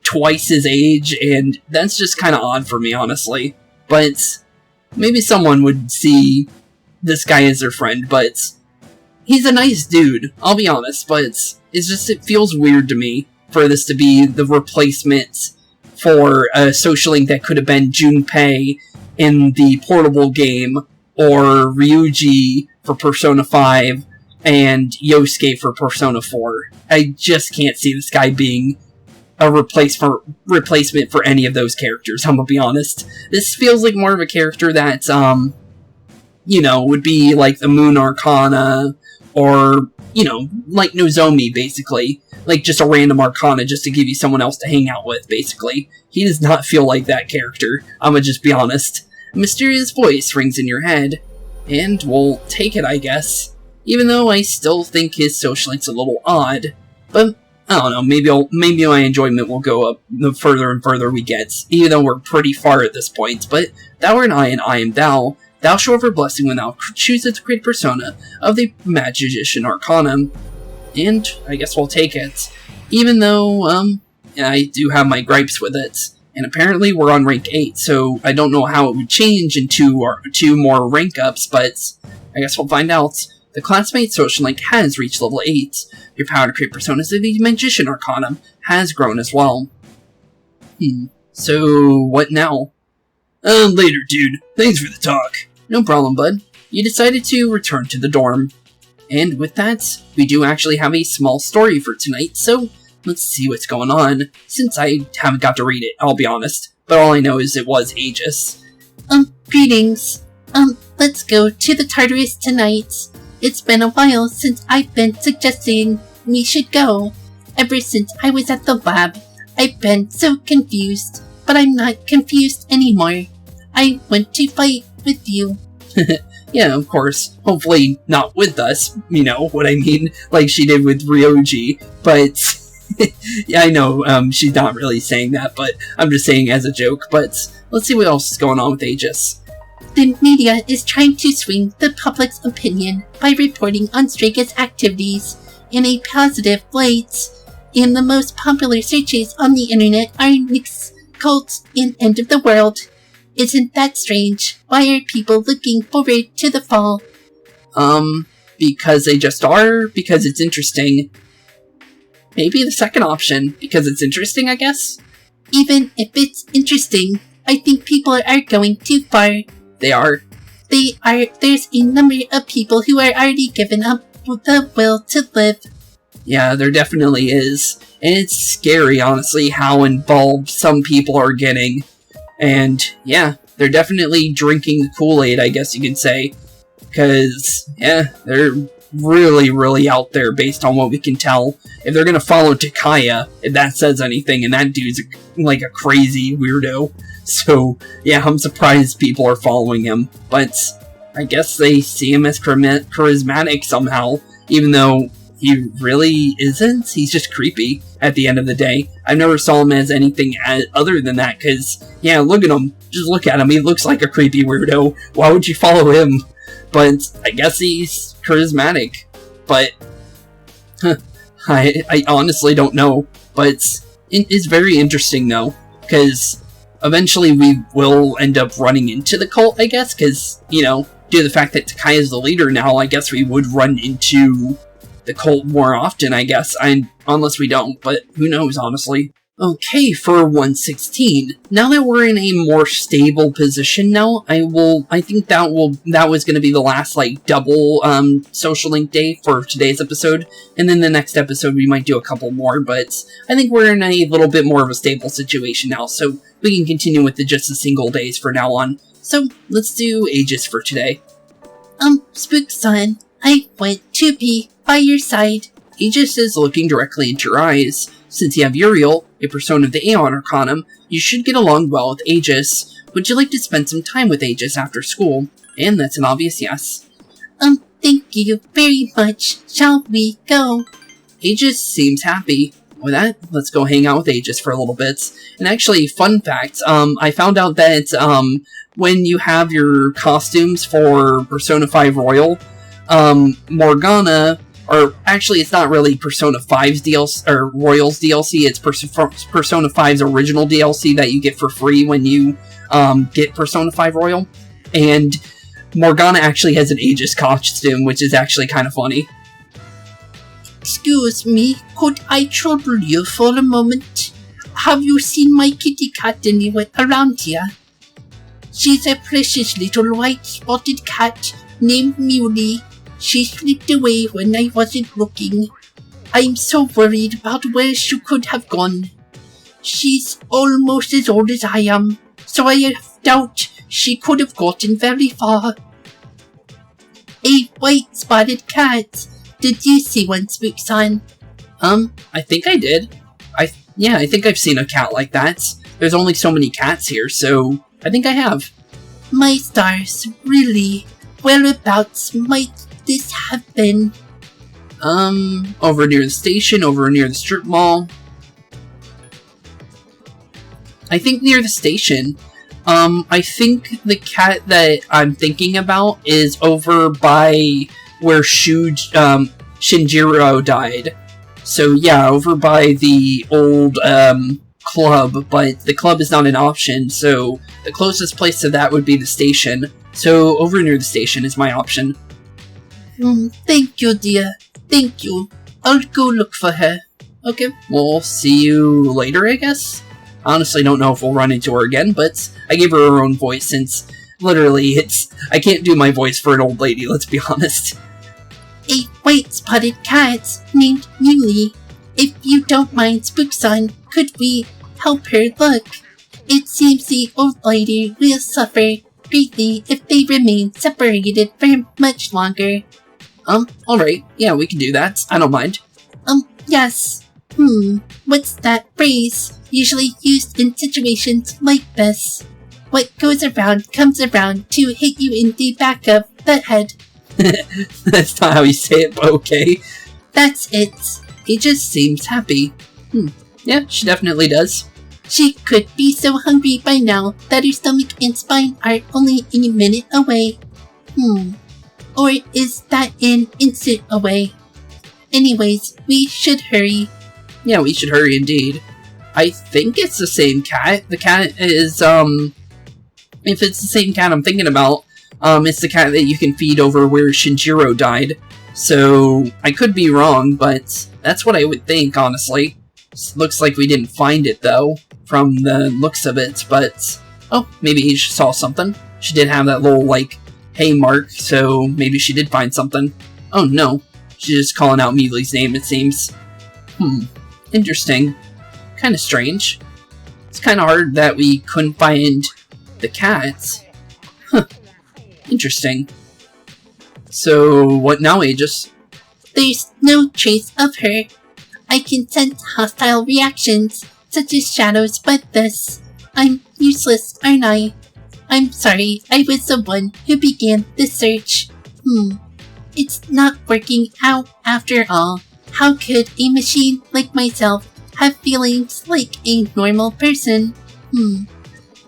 twice his age, and that's just kind of odd for me, honestly. But maybe someone would see this guy as their friend, but he's a nice dude, I'll be honest, but it feels weird to me for this to be the replacement for a social link that could have been Junpei in the portable game, or Ryuji for Persona 5, and Yosuke for Persona 4. I just can't see this guy being a replacement for any of those characters, I'm gonna be honest. This feels like more of a character that, would be like the Moon Arcana, or, like Nozomi, basically. Like, just a random Arcana just to give you someone else to hang out with, basically. He does not feel like that character, I'm gonna just be honest. A mysterious voice rings in your head, and we'll take it, I guess. Even though I still think his social link's a little odd, but I don't know, maybe my enjoyment will go up the further and further we get, even though we're pretty far at this point. But thou art I, and I am thou. Thou shalt have a blessing when thou choosest to create persona of the Magician Arcanum, and I guess we'll take it. Even though, I do have my gripes with it. And apparently we're on rank 8, so I don't know how it would change in two more rank ups, but I guess we'll find out. The classmate social link has reached level 8. Your power to create personas of the Magician Arcanum has grown as well. So, what now? Later, dude. Thanks for the talk. No problem, bud. You decided to return to the dorm. And with that, we do actually have a small story for tonight, so let's see what's going on, since I haven't got to read it, I'll be honest. But all I know is it was Aegis. Greetings. Let's go to the Tartarus tonight. It's been a while since I've been suggesting we should go. Ever since I was at the lab, I've been so confused, but I'm not confused anymore. I want to fight with you. Yeah, of course. Hopefully not with us, you know what I mean, like she did with Ryoji, but yeah, I know, she's not really saying that, but I'm just saying as a joke, but let's see what else is going on with Aegis. The media is trying to swing the public's opinion by reporting on Straga's activities in a positive light, and the most popular searches on the internet are Nyx, cult, and end of the world. Isn't that strange? Why are people looking forward to the fall? Because they just are? Because it's interesting? Maybe the second option, because it's interesting, I guess? Even if it's interesting, I think people are going too far. They are. There's a number of people who are already given up the will to live. Yeah, there definitely is. And it's scary, honestly, how involved some people are getting. And, yeah, they're definitely drinking the Kool-Aid, I guess you could say. Because, yeah, they're really, really out there based on what we can tell. If they're gonna follow Takaya, if that says anything, and that dude's like a crazy weirdo. So, yeah, I'm surprised people are following him. But I guess they see him as charismatic somehow. Even though, he really isn't. He's just creepy at the end of the day. I never saw him as anything other than that, because, yeah, look at him. Just look at him. He looks like a creepy weirdo. Why would you follow him? But I guess he's charismatic. But I honestly don't know. But it's very interesting, though, because eventually we will end up running into the cult, I guess, because, you know, due to the fact that Takai is the leader now, I guess we would run into the cult more often, I guess. Unless we don't, but who knows, honestly. Okay, for 116. Now that we're in a more stable position now, I think that was going to be the last, like, double, social link day for today's episode. And then the next episode we might do a couple more, but I think we're in a little bit more of a stable situation now, so we can continue with just the single days for now on. So, let's do Aegis for today. Spooks-san, I want to be by your side. Aegis is looking directly into your eyes. Since you have Uriel, a persona of the Aeon Arcanum, you should get along well with Aegis. Would you like to spend some time with Aegis after school? And that's an obvious yes. Thank you very much. Shall we go? Aegis seems happy. With that, let's go hang out with Aegis for a little bit. And actually, fun fact, I found out that, when you have your costumes for Persona 5 Royal, Morgana, or actually it's not really Persona 5's DLC, or Royal's DLC, it's Persona 5's original DLC that you get for free when you, get Persona 5 Royal. And Morgana actually has an Aegis costume, which is actually kind of funny. Excuse me, could I trouble you for a moment? Have you seen my kitty cat anywhere around here? She's a precious little white spotted cat named Muley. She slipped away when I wasn't looking. I'm so worried about where she could have gone. She's almost as old as I am, so I doubt she could have gotten very far. A white spotted cat. Did you see one, Spooks-san? I think I did. I think I've seen a cat like that. There's only so many cats here, so I think I have. My stars, really? Whereabouts might this have been? Over near the station, over near the strip mall. I think near the station. I think the cat that I'm thinking about is over by where Shinjiro died. So yeah, over by the old, club, but the club is not an option, so the closest place to that would be the station. So over near the station is my option. Thank you, dear. Thank you. I'll go look for her. Okay, we'll see you later, I guess? I honestly don't know if we'll run into her again, but I gave her own voice since, literally, I can't do my voice for an old lady, let's be honest. A white spotted cat named Muley. If you don't mind, Spooks-san, could we help her look? It seems the old lady will suffer greatly if they remain separated for much longer. Alright, yeah, we can do that. I don't mind. Yes. What's that phrase usually used in situations like this? What goes around comes around to hit you in the back of the head. That's not how you say it, but okay. That's it. He just seems happy. Yeah, she definitely does. She could be so hungry by now that her stomach and spine are only a minute away. Or is that an instant away? Anyways, we should hurry. Yeah, we should hurry indeed. I think it's the same cat. The cat is, if it's the same cat I'm thinking about, it's the cat that you can feed over where Shinjiro died. So, I could be wrong, but that's what I would think, honestly. Looks like we didn't find it, though, from the looks of it, but... Oh, maybe he saw something. She did have that little, like, hey mark, so maybe she did find something. Oh no, she's just calling out Muley's name, it seems. Interesting. Kinda strange. It's kinda hard that we couldn't find the cat. Interesting. So, what now, Aegis? There's no trace of her. I can sense hostile reactions, such as shadows, but this. I'm useless, aren't I? I'm sorry, I was the one who began the search. It's not working out after all. How could a machine like myself have feelings like a normal person?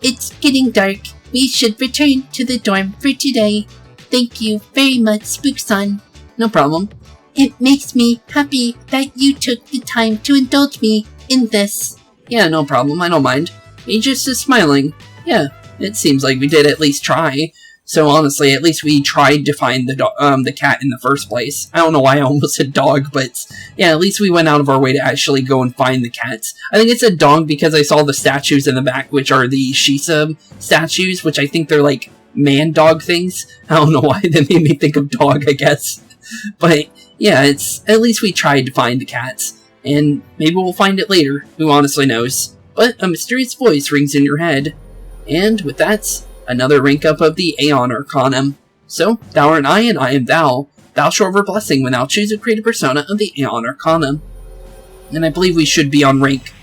It's getting dark. We should return to the dorm for today. Thank you very much, Spooks-san. No problem. It makes me happy that you took the time to indulge me in this. Yeah, no problem. I don't mind. Aegis is smiling. Yeah, it seems like we did at least try. So honestly, at least we tried to find the cat in the first place. I don't know why I almost said dog, but yeah, at least we went out of our way to actually go and find the cats. I think it's a dog because I saw the statues in the back, which are the Shisa statues, which I think they're like man-dog things. I don't know why that made me think of dog, I guess. But yeah, it's at least we tried to find the cats. And maybe we'll find it later. Who honestly knows? But a mysterious voice rings in your head. And with that, another rank up of the Aeon Arcanum. So, thou art I, and I am thou. Thou shalt have blessing when thou choose to create a persona of the Aeon Arcanum. And I believe we should be on rank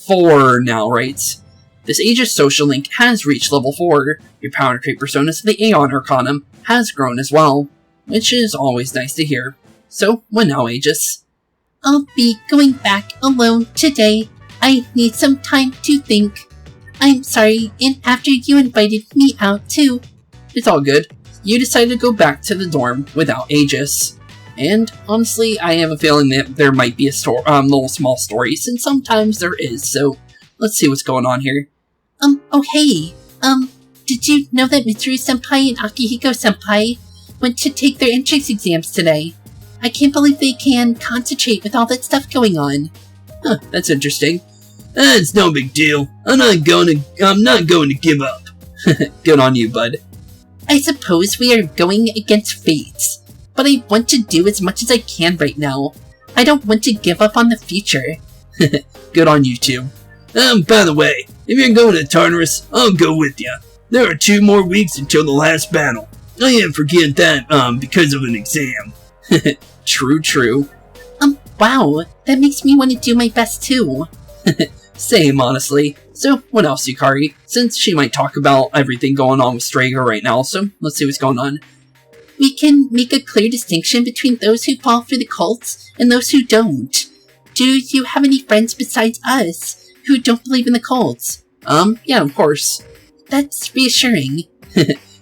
4 now, right? This Aegis social link has reached level 4. Your power to create personas of the Aeon Arcanum has grown as well, which is always nice to hear. So, what now, Aegis? I'll be going back alone today. I need some time to think. I'm sorry, and after you invited me out too. It's all good. You decided to go back to the dorm without Aegis. And honestly, I have a feeling that there might be a little small story, since sometimes there is, so let's see what's going on here. Oh hey, did you know that Mitsuru-senpai and Akihiko-senpai went to take their entrance exams today? I can't believe they can concentrate with all that stuff going on. Huh, that's interesting. It's no big deal. I'm not going to give up. Good on you, bud. I suppose we are going against fates, but I want to do as much as I can right now. I don't want to give up on the future. Good on you too. By the way, if you're going to Tartarus, I'll go with you. There are 2 more weeks until the last battle. I can't forget that, because of an exam. True. Wow, that makes me want to do my best too. Same, honestly. So, what else, Yukari? Since she might talk about everything going on with Strager right now, so let's see what's going on. We can make a clear distinction between those who fall for the cults and those who don't. Do you have any friends besides us who don't believe in the cults? Yeah, of course. That's reassuring.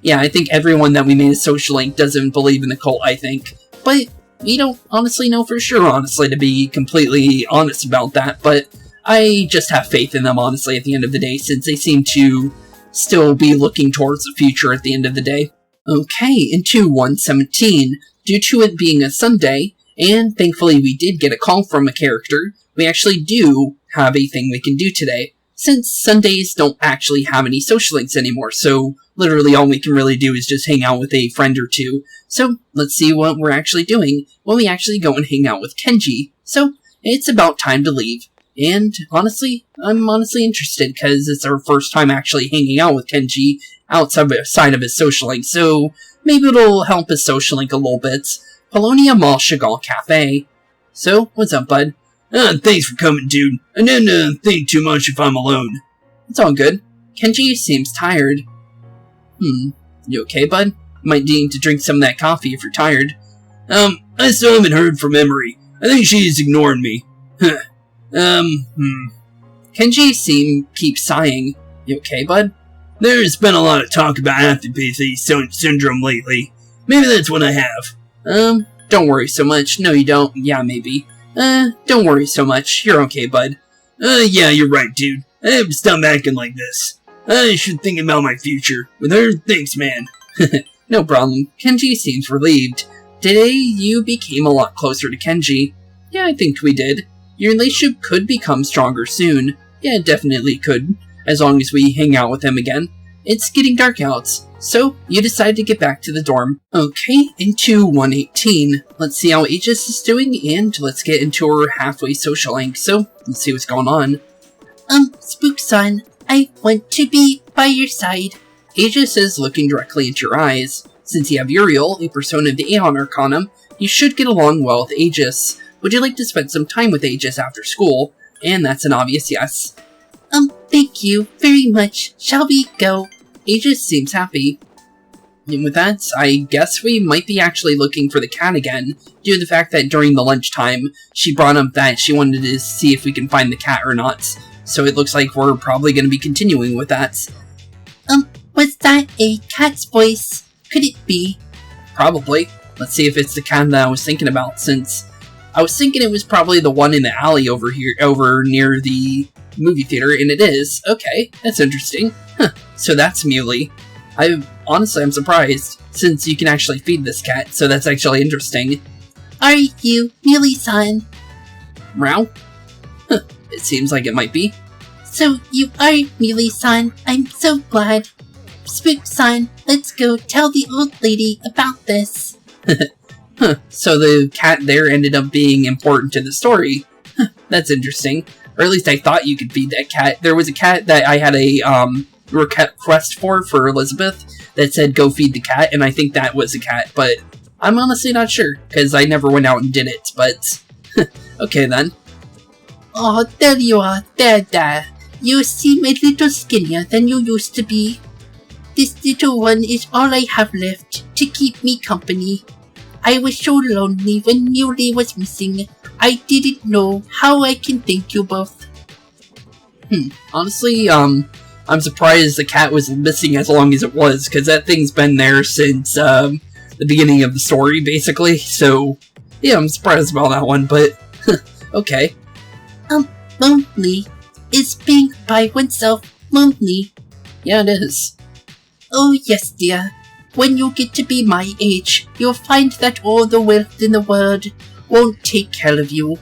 Yeah, I think everyone that we made a social link doesn't believe in the cult, I think. But we don't honestly know for sure, honestly, to be completely honest about that, but I just have faith in them, honestly, at the end of the day, since they seem to still be looking towards the future at the end of the day. Okay, into 117. Due to it being a Sunday, and thankfully we did get a call from a character, we actually do have a thing we can do today, since Sundays don't actually have any social links anymore, so literally all we can really do is just hang out with a friend or two. So, let's see what we're actually doing when we actually go and hang out with Kenji. So, it's about time to leave. And honestly, I'm honestly interested because it's our first time actually hanging out with Kenji outside of his social link, so maybe it'll help his social link a little bit. Polonia Mall Chagall Cafe. So, what's up, bud? Thanks for coming, dude. I didn't think too much if I'm alone. It's all good. Kenji seems tired. You okay, bud? Might need to drink some of that coffee if you're tired. I still haven't heard from Emery. I think she's ignoring me. Kenji keeps sighing. You okay, bud? There's been a lot of talk about apathy syndrome lately. Maybe that's what I have. Don't worry so much. No, you don't. Yeah, maybe. Don't worry so much. You're okay, bud. Yeah, you're right, dude. I have to stop acting like this. I should think about my future. With her, thanks, man. No problem. Kenji seems relieved. Today, you became a lot closer to Kenji. Yeah, I think we did. Your relationship could become stronger soon. Yeah, it definitely could. As long as we hang out with him again. It's getting dark out, so you decide to get back to the dorm. Okay, into 118. Let's see how Aegis is doing, and let's get into her halfway social link. So, let's see what's going on. Spooks-san, I want to be by your side. Aegis is looking directly into your eyes. Since you have Uriel, a persona of the Aeon Arcanum, you should get along well with Aegis. Would you like to spend some time with Aegis after school? And that's an obvious yes. Thank you very much. Shall we go? Aegis seems happy. And with that, I guess we might be actually looking for the cat again, due to the fact that during the lunchtime, she brought up that she wanted to see if we can find the cat or not. So it looks like we're probably going to be continuing with that. Was that a cat's voice? Could it be? Probably. Let's see if it's the cat that I was thinking about, since I was thinking it was probably the one in the alley over near the movie theater, and it is. Okay, that's interesting. Huh, so that's Muley. Honestly, I'm surprised, since you can actually feed this cat, so that's actually interesting. Are you Muley-san? Meow? Huh, it seems like it might be. So you are Muley-san. I'm so glad. Spooks-san, let's go tell the old lady about this. Huh, so the cat there ended up being important to the story. Huh, that's interesting. Or at least I thought you could feed that cat. There was a cat that I had a request for Elizabeth that said go feed the cat, and I think that was a cat, but I'm honestly not sure, because I never went out and did it, but okay then. Oh, there you are, there. You seem a little skinnier than you used to be. This little one is all I have left to keep me company. I was so lonely when Muley was missing. I didn't know how I can thank you both. Honestly, I'm surprised the cat was missing as long as it was, because that thing's been there since, the beginning of the story, basically, so, yeah, I'm surprised about that one, but, okay. Lonely? Is being by oneself lonely? Yeah, it is. Oh yes, dear. When you get to be my age, you'll find that all the wealth in the world won't take care of you.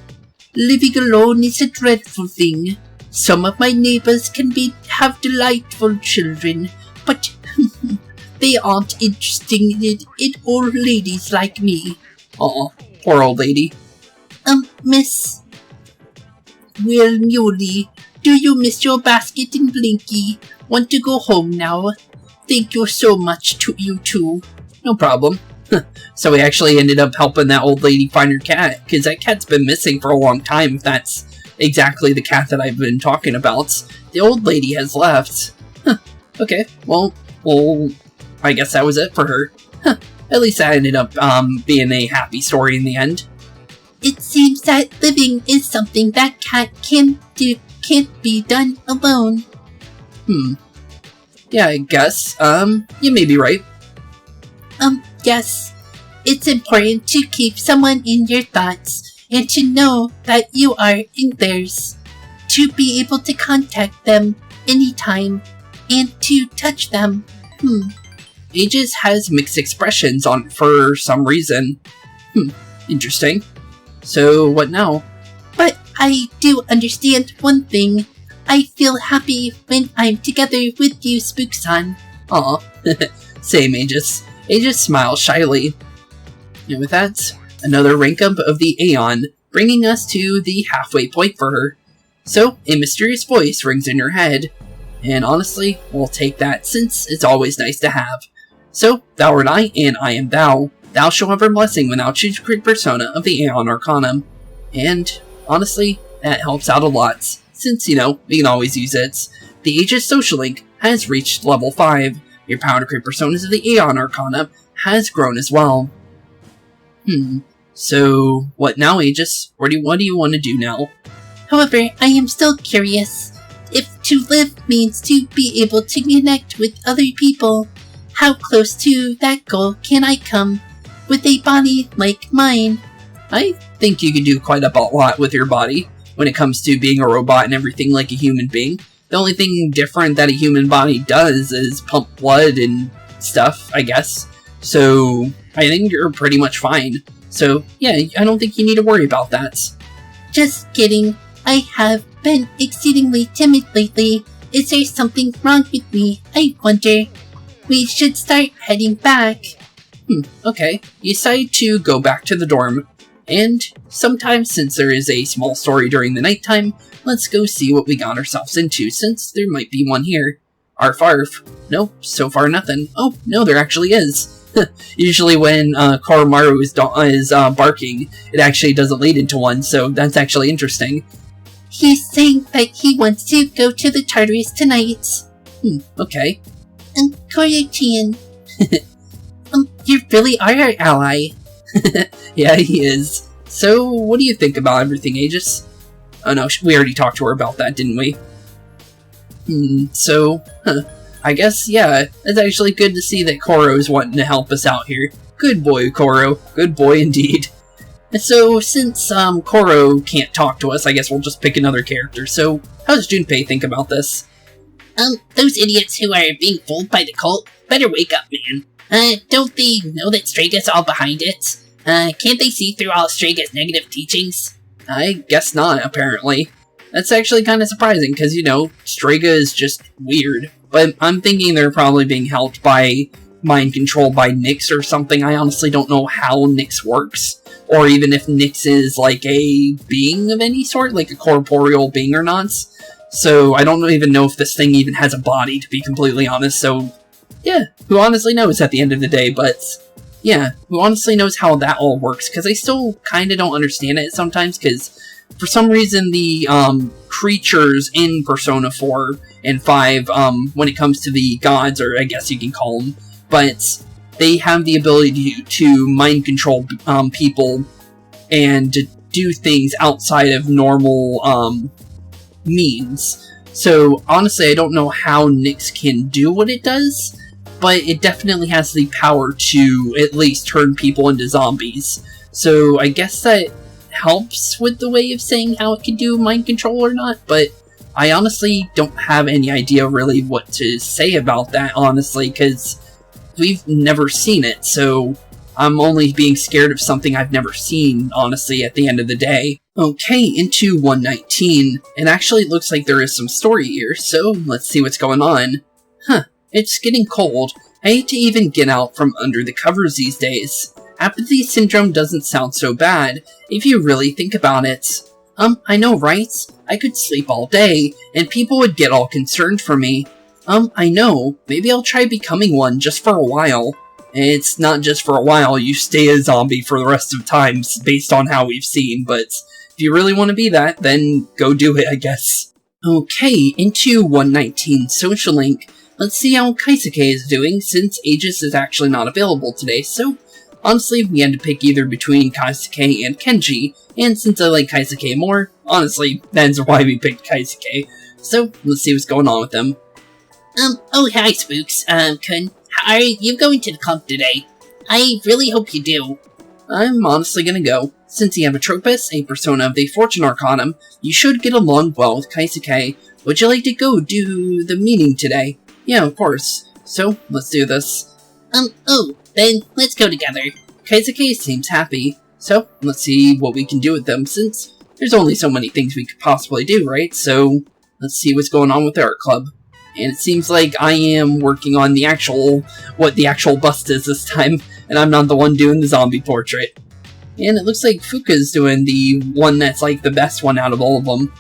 Living alone is a dreadful thing. Some of my neighbors can have delightful children, but they aren't interesting in old ladies like me. Aw, poor old lady. Miss... Well, Muley, do you miss your basket and Blinky? Want to go home now? Thank you so much to you two. No problem. So we actually ended up helping that old lady find her cat, because that cat's been missing for a long time, if that's exactly the cat that I've been talking about. The old lady has left. Okay, well, I guess that was it for her. At least that ended up being a happy story in the end. It seems that living is something that cat can't be done alone. Yeah, I guess. You may be right. Yes. It's important to keep someone in your thoughts and to know that you are in theirs. To be able to contact them anytime and to touch them. Aegis has mixed expressions on for some reason. Interesting. So, what now? But I do understand one thing. I feel happy when I'm together with you, Spooks-san. Aw, same Aegis. Aegis smiles shyly. And with that, another rank up of the Aeon, bringing us to the halfway point for her. So, a mysterious voice rings in your head. And honestly, we'll take that since it's always nice to have. So, thou art I, and I am thou. Thou shalt have her blessing when thou choose create persona of the Aeon Arcanum. And, honestly, that helps out a lot, since, you know, we can always use it. The Aegis Social Link has reached level 5. Your power to create personas of the Aeon Arcanum has grown as well. So, what now, Aegis? What do you want to do now? However, I am still curious. If to live means to be able to connect with other people, how close to that goal can I come with a body like mine? I think you can do quite a lot with your body when it comes to being a robot and everything like a human being. The only thing different that a human body does is pump blood and stuff, I guess. So, I think you're pretty much fine. So, yeah, I don't think you need to worry about that. Just kidding. I have been exceedingly timid lately. Is there something wrong with me? I wonder. We should start heading back. Okay. You decide to go back to the dorm. And sometimes, since there is a small story during the nighttime, let's go see what we got ourselves into, since there might be one here. Arf arf. Nope, so far nothing. Oh, no, there actually is. Usually when Koromaru is barking, it actually doesn't lead into one, so that's actually interesting. He's saying that he wants to go to the Tartarus tonight. Okay. Koya-chan. you really are our ally. Yeah, he is. So, what do you think about everything, Aegis? Oh no, we already talked to her about that, didn't we? I guess, yeah, it's actually good to see that Koro's wanting to help us out here. Good boy, Koro. Good boy indeed. So, since Koro can't talk to us, I guess we'll just pick another character. So, how does Junpei think about this? Those idiots who are being fooled by the cult better wake up, man. Don't they know that Straga's all behind it? Can't they see through all Straga's negative teachings? I guess not, apparently. That's actually kind of surprising, because, you know, Straga is just weird. But I'm thinking they're probably being helped by mind control by Nyx or something. I honestly don't know how Nyx works. Or even if Nyx is, like, a being of any sort, like a corporeal being or not. So, I don't even know if this thing even has a body, to be completely honest. So, yeah, who honestly knows at the end of the day, but... yeah, who honestly knows how that all works, because I still kind of don't understand it sometimes, because for some reason the creatures in Persona 4 and 5, when it comes to the gods, or I guess you can call them, but they have the ability to mind control people and to do things outside of normal means. So honestly, I don't know how Nyx can do what it does, but it definitely has the power to at least turn people into zombies. So I guess that helps with the way of saying how it can do mind control or not, but I honestly don't have any idea really what to say about that, honestly, because we've never seen it, so I'm only being scared of something I've never seen, honestly, at the end of the day. Okay, into 119, and actually it looks like there is some story here, so let's see what's going on. It's getting cold. I hate to even get out from under the covers these days. Apathy syndrome doesn't sound so bad, if you really think about it. I know, right? I could sleep all day, and people would get all concerned for me. I know. Maybe I'll try becoming one just for a while. It's not just for a while, you stay a zombie for the rest of times, based on how we've seen, but if you really want to be that, then go do it, I guess. Okay, into 119 Social Link. Let's see how Kaisuke is doing, since Aegis is actually not available today, so honestly, we had to pick either between Kaisuke and Kenji, and since I like Kaisuke more, honestly, that's why we picked Kaisuke. So, let's see what's going on with them. Oh hi Spooks, Kun. Are you going to the club today? I really hope you do. I'm honestly gonna go. Since you have a Tropus, a persona of the Fortune Arcanum, you should get along well with Kaisuke. Would you like to go do the meeting today? Yeah, of course. So, let's do this. Then let's go together. Kaisuke seems happy, so let's see what we can do with them, since there's only so many things we could possibly do, right? So, let's see what's going on with the art club. And it seems like I am working on what the actual bust is this time, and I'm not the one doing the zombie portrait. And it looks like Fuka's doing the one that's like the best one out of all of them.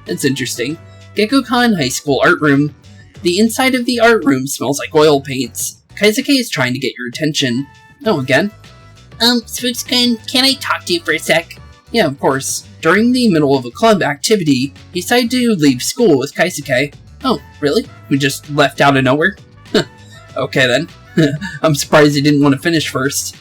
That's interesting. Gekkokan High School Art Room. The inside of the art room smells like oil paints. Kaisuke is trying to get your attention. Oh, again? Spooks-kun, can I talk to you for a sec? Yeah, of course. During the middle of a club activity, he decided to leave school with Kaisuke. Oh, really? We just left out of nowhere? Okay then. I'm surprised he didn't want to finish first.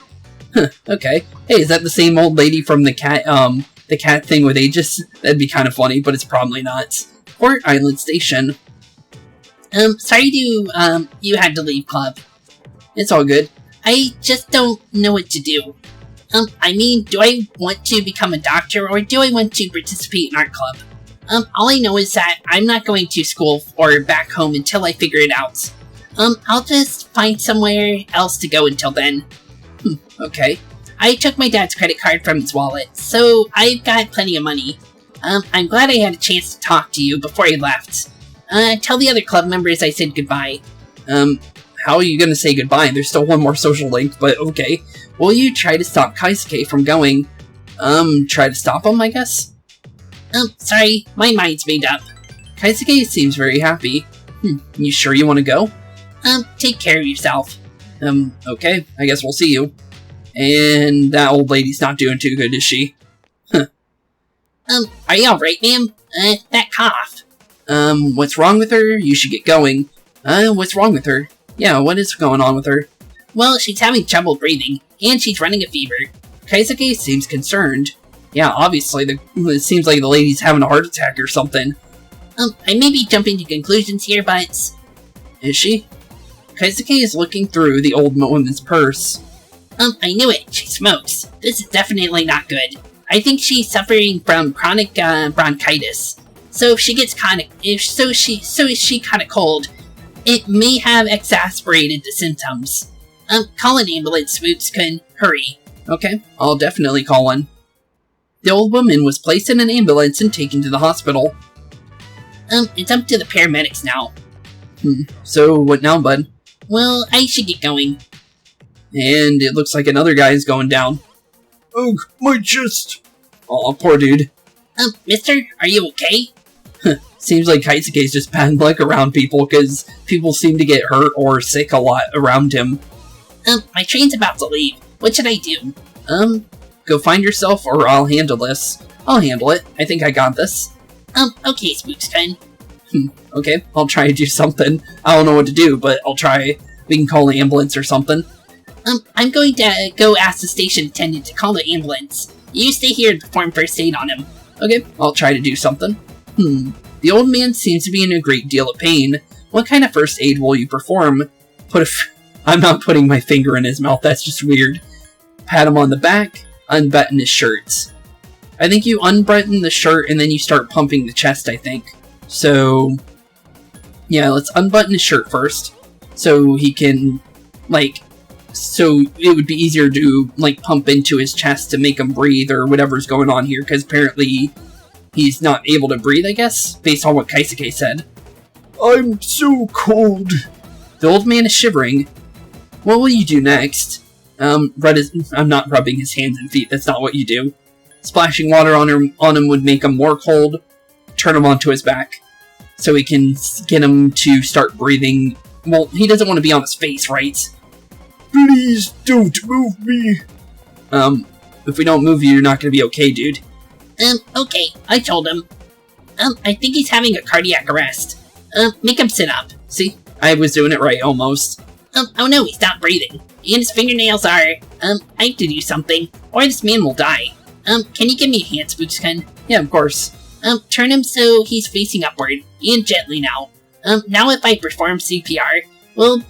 Okay. Hey, is that the same old lady from the cat thing with Aegis? That'd be kind of funny, but it's probably not. Port Island Station. Sorry you had to leave club. It's all good. I just don't know what to do. I mean, do I want to become a doctor, or do I want to participate in art club? All I know is that I'm not going to school or back home until I figure it out. I'll just find somewhere else to go until then. Okay. I took my dad's credit card from his wallet, so I've got plenty of money. I'm glad I had a chance to talk to you before I left. Tell the other club members I said goodbye. How are you gonna say goodbye? There's still one more social link, but okay. Will you try to stop Kaisuke from going? Try to stop him, I guess? Sorry, my mind's made up. Kaisuke seems very happy. You sure you want to go? Take care of yourself. Okay, I guess we'll see you. And that old lady's not doing too good, is she? Are you alright, ma'am? That cough. What's wrong with her? You should get going. What's wrong with her? Yeah, what is going on with her? Well, she's having trouble breathing, and she's running a fever. Kaisuke seems concerned. Yeah, obviously, it seems like the lady's having a heart attack or something. I may be jumping to conclusions here, but... Is she? Kaisuke is looking through the old woman's purse. I knew it. She smokes. This is definitely not good. I think she's suffering from chronic bronchitis. So if she gets so is she kind of cold, it may have exacerbated the symptoms. Call an ambulance, Spooks. Hurry. Okay, I'll definitely call one. The old woman was placed in an ambulance and taken to the hospital. It's up to the paramedics now. So what now, bud? Well, I should get going. And it looks like another guy is going down. Oh, my chest! Aw, poor dude. Mister, are you okay? Seems like Kaisuke's just bad luck around people, because people seem to get hurt or sick a lot around him. My train's about to leave. What should I do? Go find yourself, or I'll handle this. I'll handle it. I think I got this. Okay, Spooks. Okay, I'll try to do something. I don't know what to do, but I'll try. We can call the ambulance or something. I'm going to go ask the station attendant to call the ambulance. You stay here and perform first aid on him. Okay, I'll try to do something. The old man seems to be in a great deal of pain. What kind of first aid will you perform? I'm not putting my finger in his mouth, that's just weird. Pat him on the back, unbutton his shirts. I think you unbutton the shirt and then you start pumping the chest, I think. So, yeah, let's unbutton his shirt first. So he can, so it would be easier to, pump into his chest to make him breathe or whatever's going on here, because apparently he's not able to breathe, I guess, based on what Kaisuke said. I'm so cold. The old man is shivering. What will you do next? I'm not rubbing his hands and feet, that's not what you do. Splashing water on him would make him more cold. Turn him onto his back, so we can get him to start breathing. Well, he doesn't want to be on his face, right? Please don't move me. If we don't move you, you're not going to be okay, dude. Okay, I told him. I think he's having a cardiac arrest. Make him sit up. See? I was doing it right, almost. Oh no, he's not breathing. And his fingernails are, I have to do something, or this man will die. Can you give me a hand, Spooks? Yeah, of course. Turn him so he's facing upward, and gently now. Now if I perform CPR, well,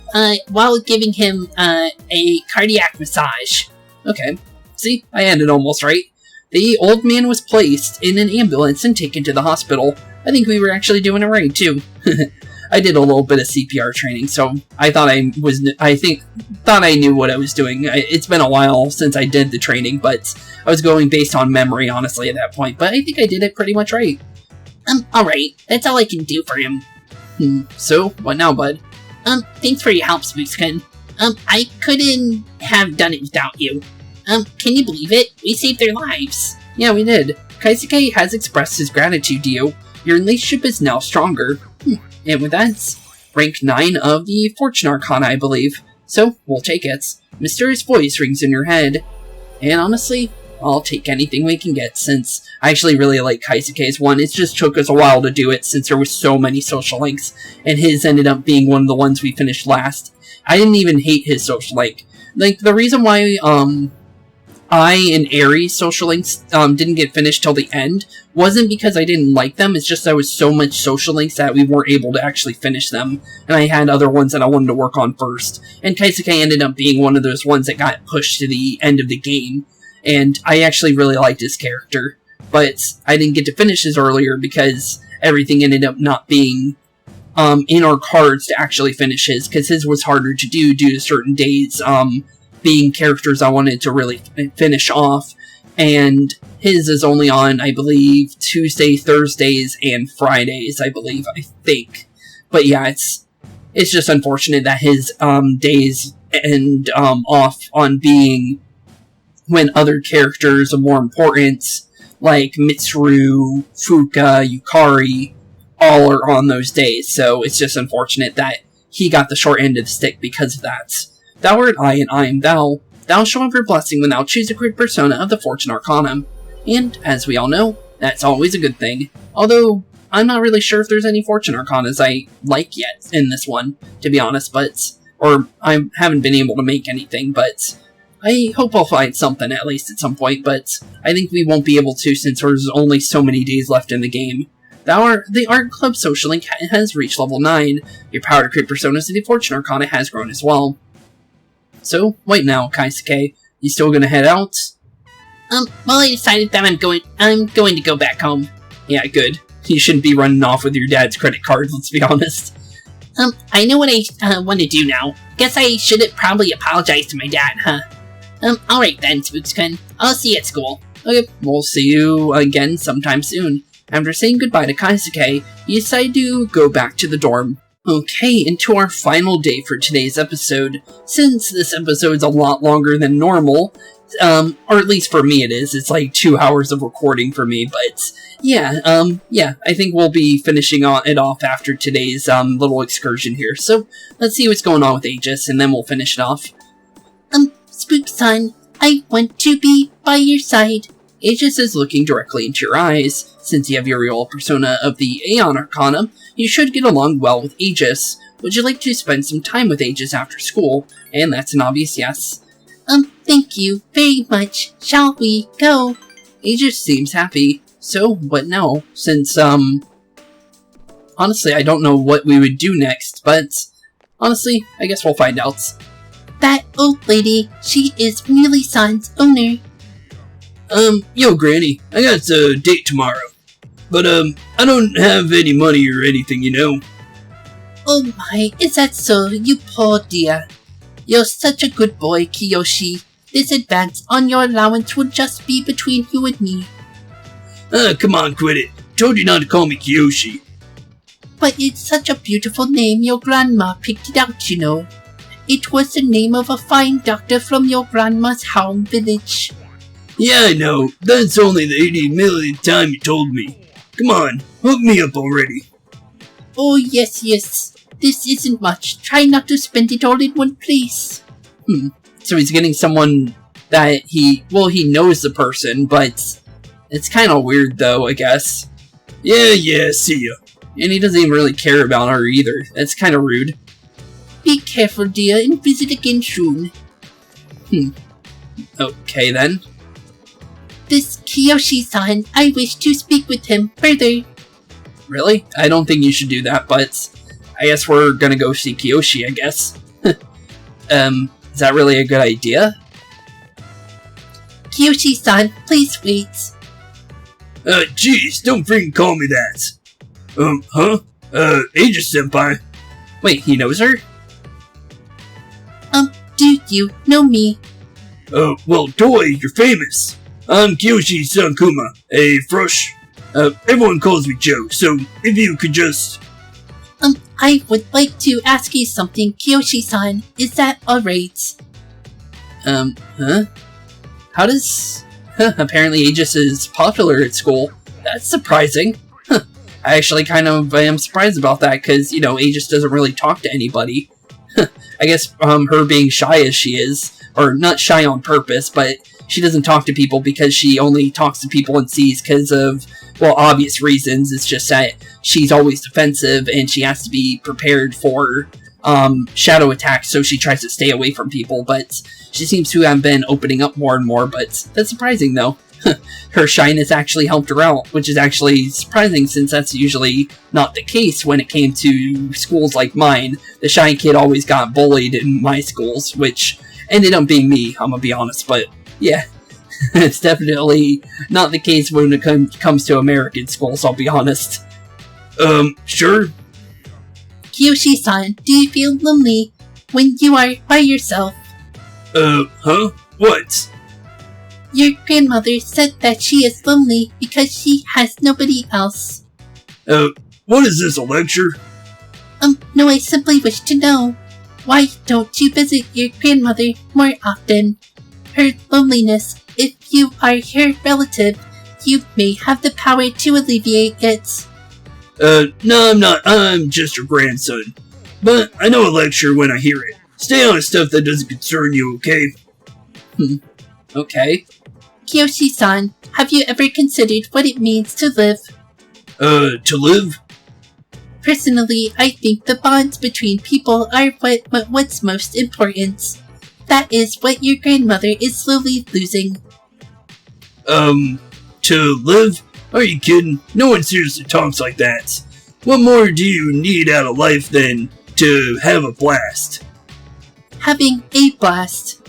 while giving him, a cardiac massage. Okay. See? I had it almost right. The old man was placed in an ambulance and taken to the hospital. I think we were actually doing it right, too. I did a little bit of CPR training, so I thought I knew what I was doing. It's been a while since I did the training, but I was going based on memory, honestly, at that point. But I think I did it pretty much right. Alright. That's all I can do for him. So, what now, bud? Thanks for your help, Spooks. I couldn't have done it without you. Can you believe it? We saved their lives. Yeah, we did. Kaisuke has expressed his gratitude to you. Your relationship is now stronger. And with that, rank 9 of the Fortune Arcana, I believe. So, we'll take it. Mysterious voice rings in your head. And honestly, I'll take anything we can get, since I actually really like Kaisuke's one. It just took us a while to do it, since there was so many social links. And his ended up being one of the ones we finished last. I didn't even hate his social link. The reason why, I and Aries social links didn't get finished till the end wasn't because I didn't like them, it's just there was so much social links that we weren't able to actually finish them, and I had other ones that I wanted to work on first. And Kaisuke ended up being one of those ones that got pushed to the end of the game, and I actually really liked his character, but I didn't get to finish his earlier because everything ended up not being in our cards to actually finish his, because his was harder to do due to certain days, being characters I wanted to really finish off, and his is only on, I believe, Tuesday, Thursdays, and Fridays, I think. But yeah, it's just unfortunate that his days end off on being when other characters are more important, like Mitsuru, Fuka, Yukari, all are on those days, so it's just unfortunate that he got the short end of the stick because of that. Thou art I, and I am thou. Thou shalt have your blessing when thou choose a great persona of the Fortune Arcana. And, as we all know, that's always a good thing. Although, I'm not really sure if there's any Fortune Arcanas I like yet in this one, to be honest, or I haven't been able to make anything, but I hope I'll find something at least at some point, but I think we won't be able to since there's only so many days left in the game. The Art Club Social Link has reached level 9. Your power to create personas and the Fortune Arcana has grown as well. So, wait now, Kaisuke. You still gonna head out? Well, I decided that I'm going to go back home. Yeah, good. You shouldn't be running off with your dad's credit card, let's be honest. I know what I want to do now. Guess I should probably apologize to my dad, huh? Alright then, Spooks-kun. I'll see you at school. Okay, we'll see you again sometime soon. After saying goodbye to Kaisuke, you decide to go back to the dorm. Okay, into our final day for today's episode. Since this episode's a lot longer than normal, or at least for me it is, it's like 2 hours of recording for me, but yeah, I think we'll be finishing it off after today's little excursion here. So, let's see what's going on with Aegis, and then we'll finish it off. Spooks-san, I want to be by your side. Aegis is looking directly into your eyes. Since you have your real persona of the Aeon Arcana, you should get along well with Aegis. Would you like to spend some time with Aegis after school? And that's an obvious yes. Thank you very much. Shall we go? Aegis seems happy. So, what now? Since, honestly, I don't know what we would do next, but honestly, I guess we'll find out. That old lady, she is Muley-san's owner. Yo, Granny, I got a date tomorrow. But, I don't have any money or anything, you know. Oh my, is that so, you poor dear? You're such a good boy, Kiyoshi. This advance on your allowance would just be between you and me. Come on, quit it. Told you not to call me Kiyoshi. But it's such a beautiful name, your grandma picked it out, you know. It was the name of a fine doctor from your grandma's home village. Yeah, I know. That's only the 80 millionth time you told me. Come on, hook me up already. Oh, yes. This isn't much. Try not to spend it all in one place. So he's getting someone that he knows the person, but it's kind of weird though, I guess. Yeah, see ya. And he doesn't even really care about her either. That's kind of rude. Be careful, dear, and visit again soon. Okay then. This Kiyoshi-san, I wish to speak with him further. Really? I don't think you should do that, but I guess we're gonna go see Kiyoshi, I guess. Is that really a good idea? Kiyoshi-san, please wait. Jeez, don't freaking call me that. Aegis-senpai. Wait, he knows her? Do you know me? Well, Doi, you're famous. I'm Kiyoshi Sankuma, a frush. Everyone calls me Joe, so if you could just... I would like to ask you something, Kiyoshi-san. Is that alright? How does... apparently Aegis is popular at school. That's surprising. I actually kind of am surprised about that, because, you know, Aegis doesn't really talk to anybody. I guess, her being shy as she is, or not shy on purpose, but she doesn't talk to people because she only talks to people and sees because of, well, obvious reasons. It's just that she's always defensive and she has to be prepared for shadow attacks, so she tries to stay away from people, but she seems to have been opening up more and more, but that's surprising though. Her shyness actually helped her out, which is actually surprising since that's usually not the case when it came to schools like mine. The shy kid always got bullied in my schools, which ended up being me, I'm gonna be honest, but yeah. It's definitely not the case when it comes to American schools, I'll be honest. Sure. Kiyoshi-san, do you feel lonely when you are by yourself? Huh? What? Your grandmother said that she is lonely because she has nobody else. What is this, a lecture? No, I simply wish to know. Why don't you visit your grandmother more often? Her loneliness, if you are her relative, you may have the power to alleviate it. No, I'm not. I'm just your grandson. But I know a lecture when I hear it. Stay on stuff that doesn't concern you, okay? Okay. Kiyoshi-san, have you ever considered what it means to live? To live? Personally, I think the bonds between people are what's most important. That is what your grandmother is slowly losing. To live? Are you kidding? No one seriously talks like that. What more do you need out of life than to have a blast? Having a blast.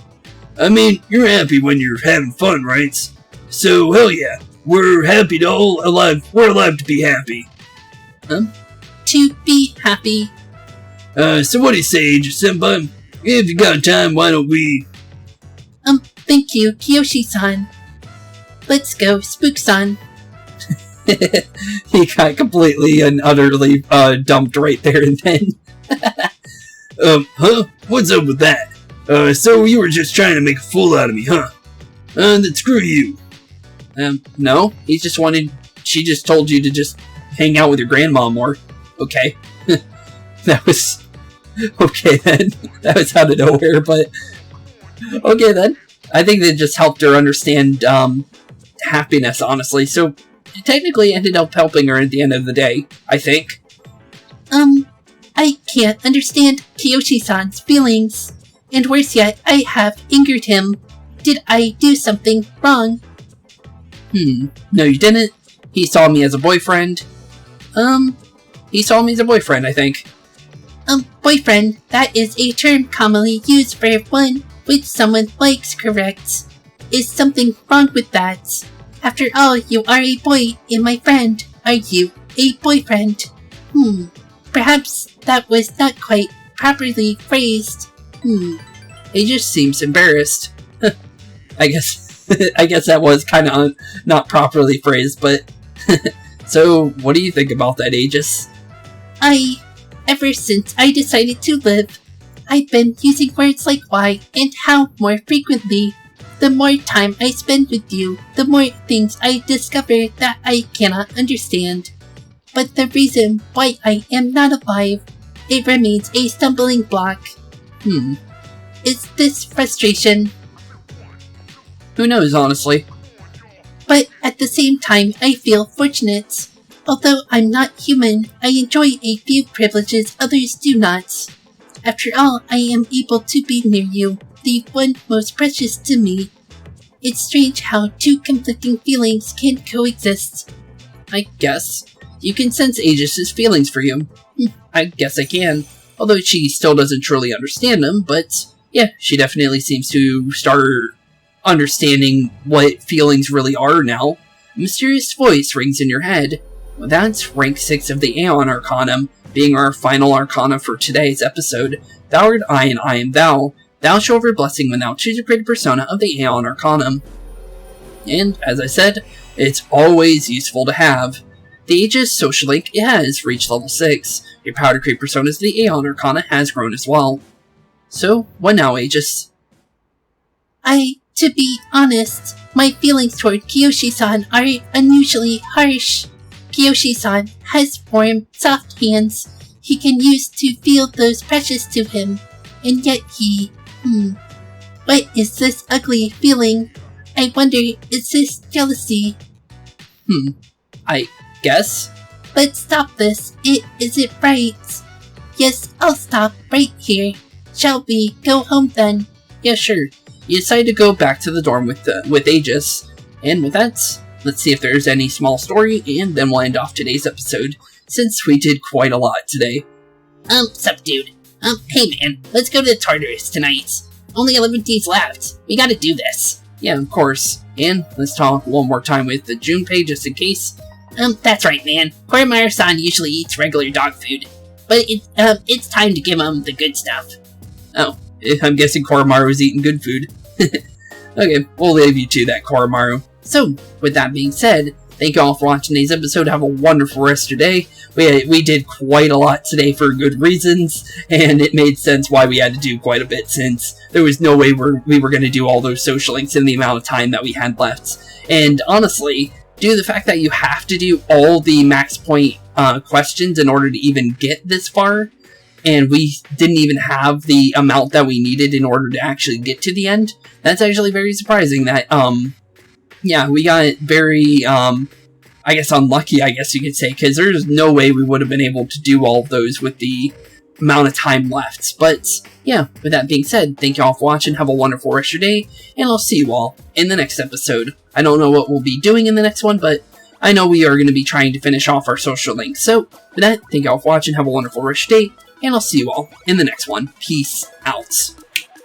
I mean, you're happy when you're having fun, right? So, hell yeah. We're happy to all alive. We're alive to be happy. To be happy. So what do you say, Aegis-senpai? If you got time, why don't we... Thank you, Kiyoshi-san. Let's go, Spooks-san. He got completely and utterly dumped right there and then. Huh? What's up with that? So you were just trying to make a fool out of me, huh? Then screw you. No, he just wanted... She just told you to just hang out with your grandma more. Okay. That was... Okay then. That was out of nowhere, but... Okay then. I think that just helped her understand, happiness, honestly. So, it technically ended up helping her at the end of the day, I think. I can't understand Kiyoshi-san's feelings. And worse yet, I have angered him. Did I do something wrong? No you didn't. He saw me as a boyfriend. He saw me as a boyfriend, I think. Boyfriend, that is a term commonly used for one which someone likes, correct? Is something wrong with that? After all, you are a boy and my friend. Are you a boyfriend? Perhaps that was not quite properly phrased. He just seems embarrassed. I guess that was kind of not properly phrased, but... So, what do you think about that, Aegis? Ever since I decided to live, I've been using words like why and how more frequently. The more time I spend with you, the more things I discover that I cannot understand. But the reason why I am not alive, it remains a stumbling block. Is this frustration? Who knows, honestly. But at the same time, I feel fortunate. Although I'm not human, I enjoy a few privileges others do not. After all, I am able to be near you, the one most precious to me. It's strange how two conflicting feelings can coexist. I guess. You can sense Aegis' feelings for you. I guess I can. Although she still doesn't truly understand them, but yeah, she definitely seems to start understanding what feelings really are now. A mysterious voice rings in your head. That's rank 6 of the Aeon Arcanum, being our final Arcana for today's episode. Thou art I and I am thou. Thou shalt have blessing when thou choose to create a persona of the Aeon Arcanum. And, as I said, it's always useful to have. The Aegis social link has reached level 6. Your power to create personas of the Aeon Arcana has grown as well. So, what now, Aegis? To be honest, my feelings toward Kiyoshi-san are unusually harsh. Kiyoshi-san has warm, soft hands he can use to feel those precious to him, and yet he... What is this ugly feeling? I wonder, is this jealousy? I guess? Let's stop this. It isn't right. Yes, I'll stop right here. Shall we go home then? Yeah, sure. You decide to go back to the dorm with Aegis, and with that, let's see if there's any small story, and then we'll end off today's episode, since we did quite a lot today. Sup, dude? Hey man, let's go to the Tartarus tonight. Only 11 days left. We gotta do this. Yeah, of course. And let's talk one more time with the Junpei, just in case. That's right, man. Koromaru-san usually eats regular dog food, but it's time to give him the good stuff. Oh, I'm guessing Koromaru's eating good food. Okay, we'll leave you to that, Koromaru. So, with that being said, thank you all for watching today's episode. Have a wonderful rest of your day. We did quite a lot today for good reasons, and it made sense why we had to do quite a bit, since there was no way we were going to do all those social links in the amount of time that we had left. And honestly, due to the fact that you have to do all the max point questions in order to even get this far, and we didn't even have the amount that we needed in order to actually get to the end, that's actually very surprising that, yeah, we got very, I guess, unlucky, I guess you could say, because there's no way we would have been able to do all of those with the amount of time left. But, yeah, with that being said, thank you all for watching, have a wonderful rest of your day, and I'll see you all in the next episode. I don't know what we'll be doing in the next one, but I know we are going to be trying to finish off our social links. So, with that, thank you all for watching, have a wonderful rest of your day, and I'll see you all in the next one. Peace out.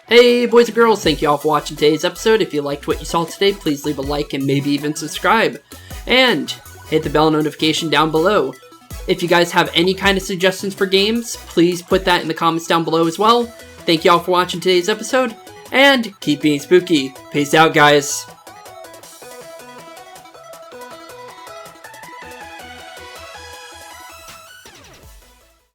Hey boys and girls, thank you all for watching today's episode. If you liked what you saw today, please leave a like and maybe even subscribe. And hit the bell notification down below. If you guys have any kind of suggestions for games, please put that in the comments down below as well. Thank you all for watching today's episode, and keep being spooky. Peace out, guys.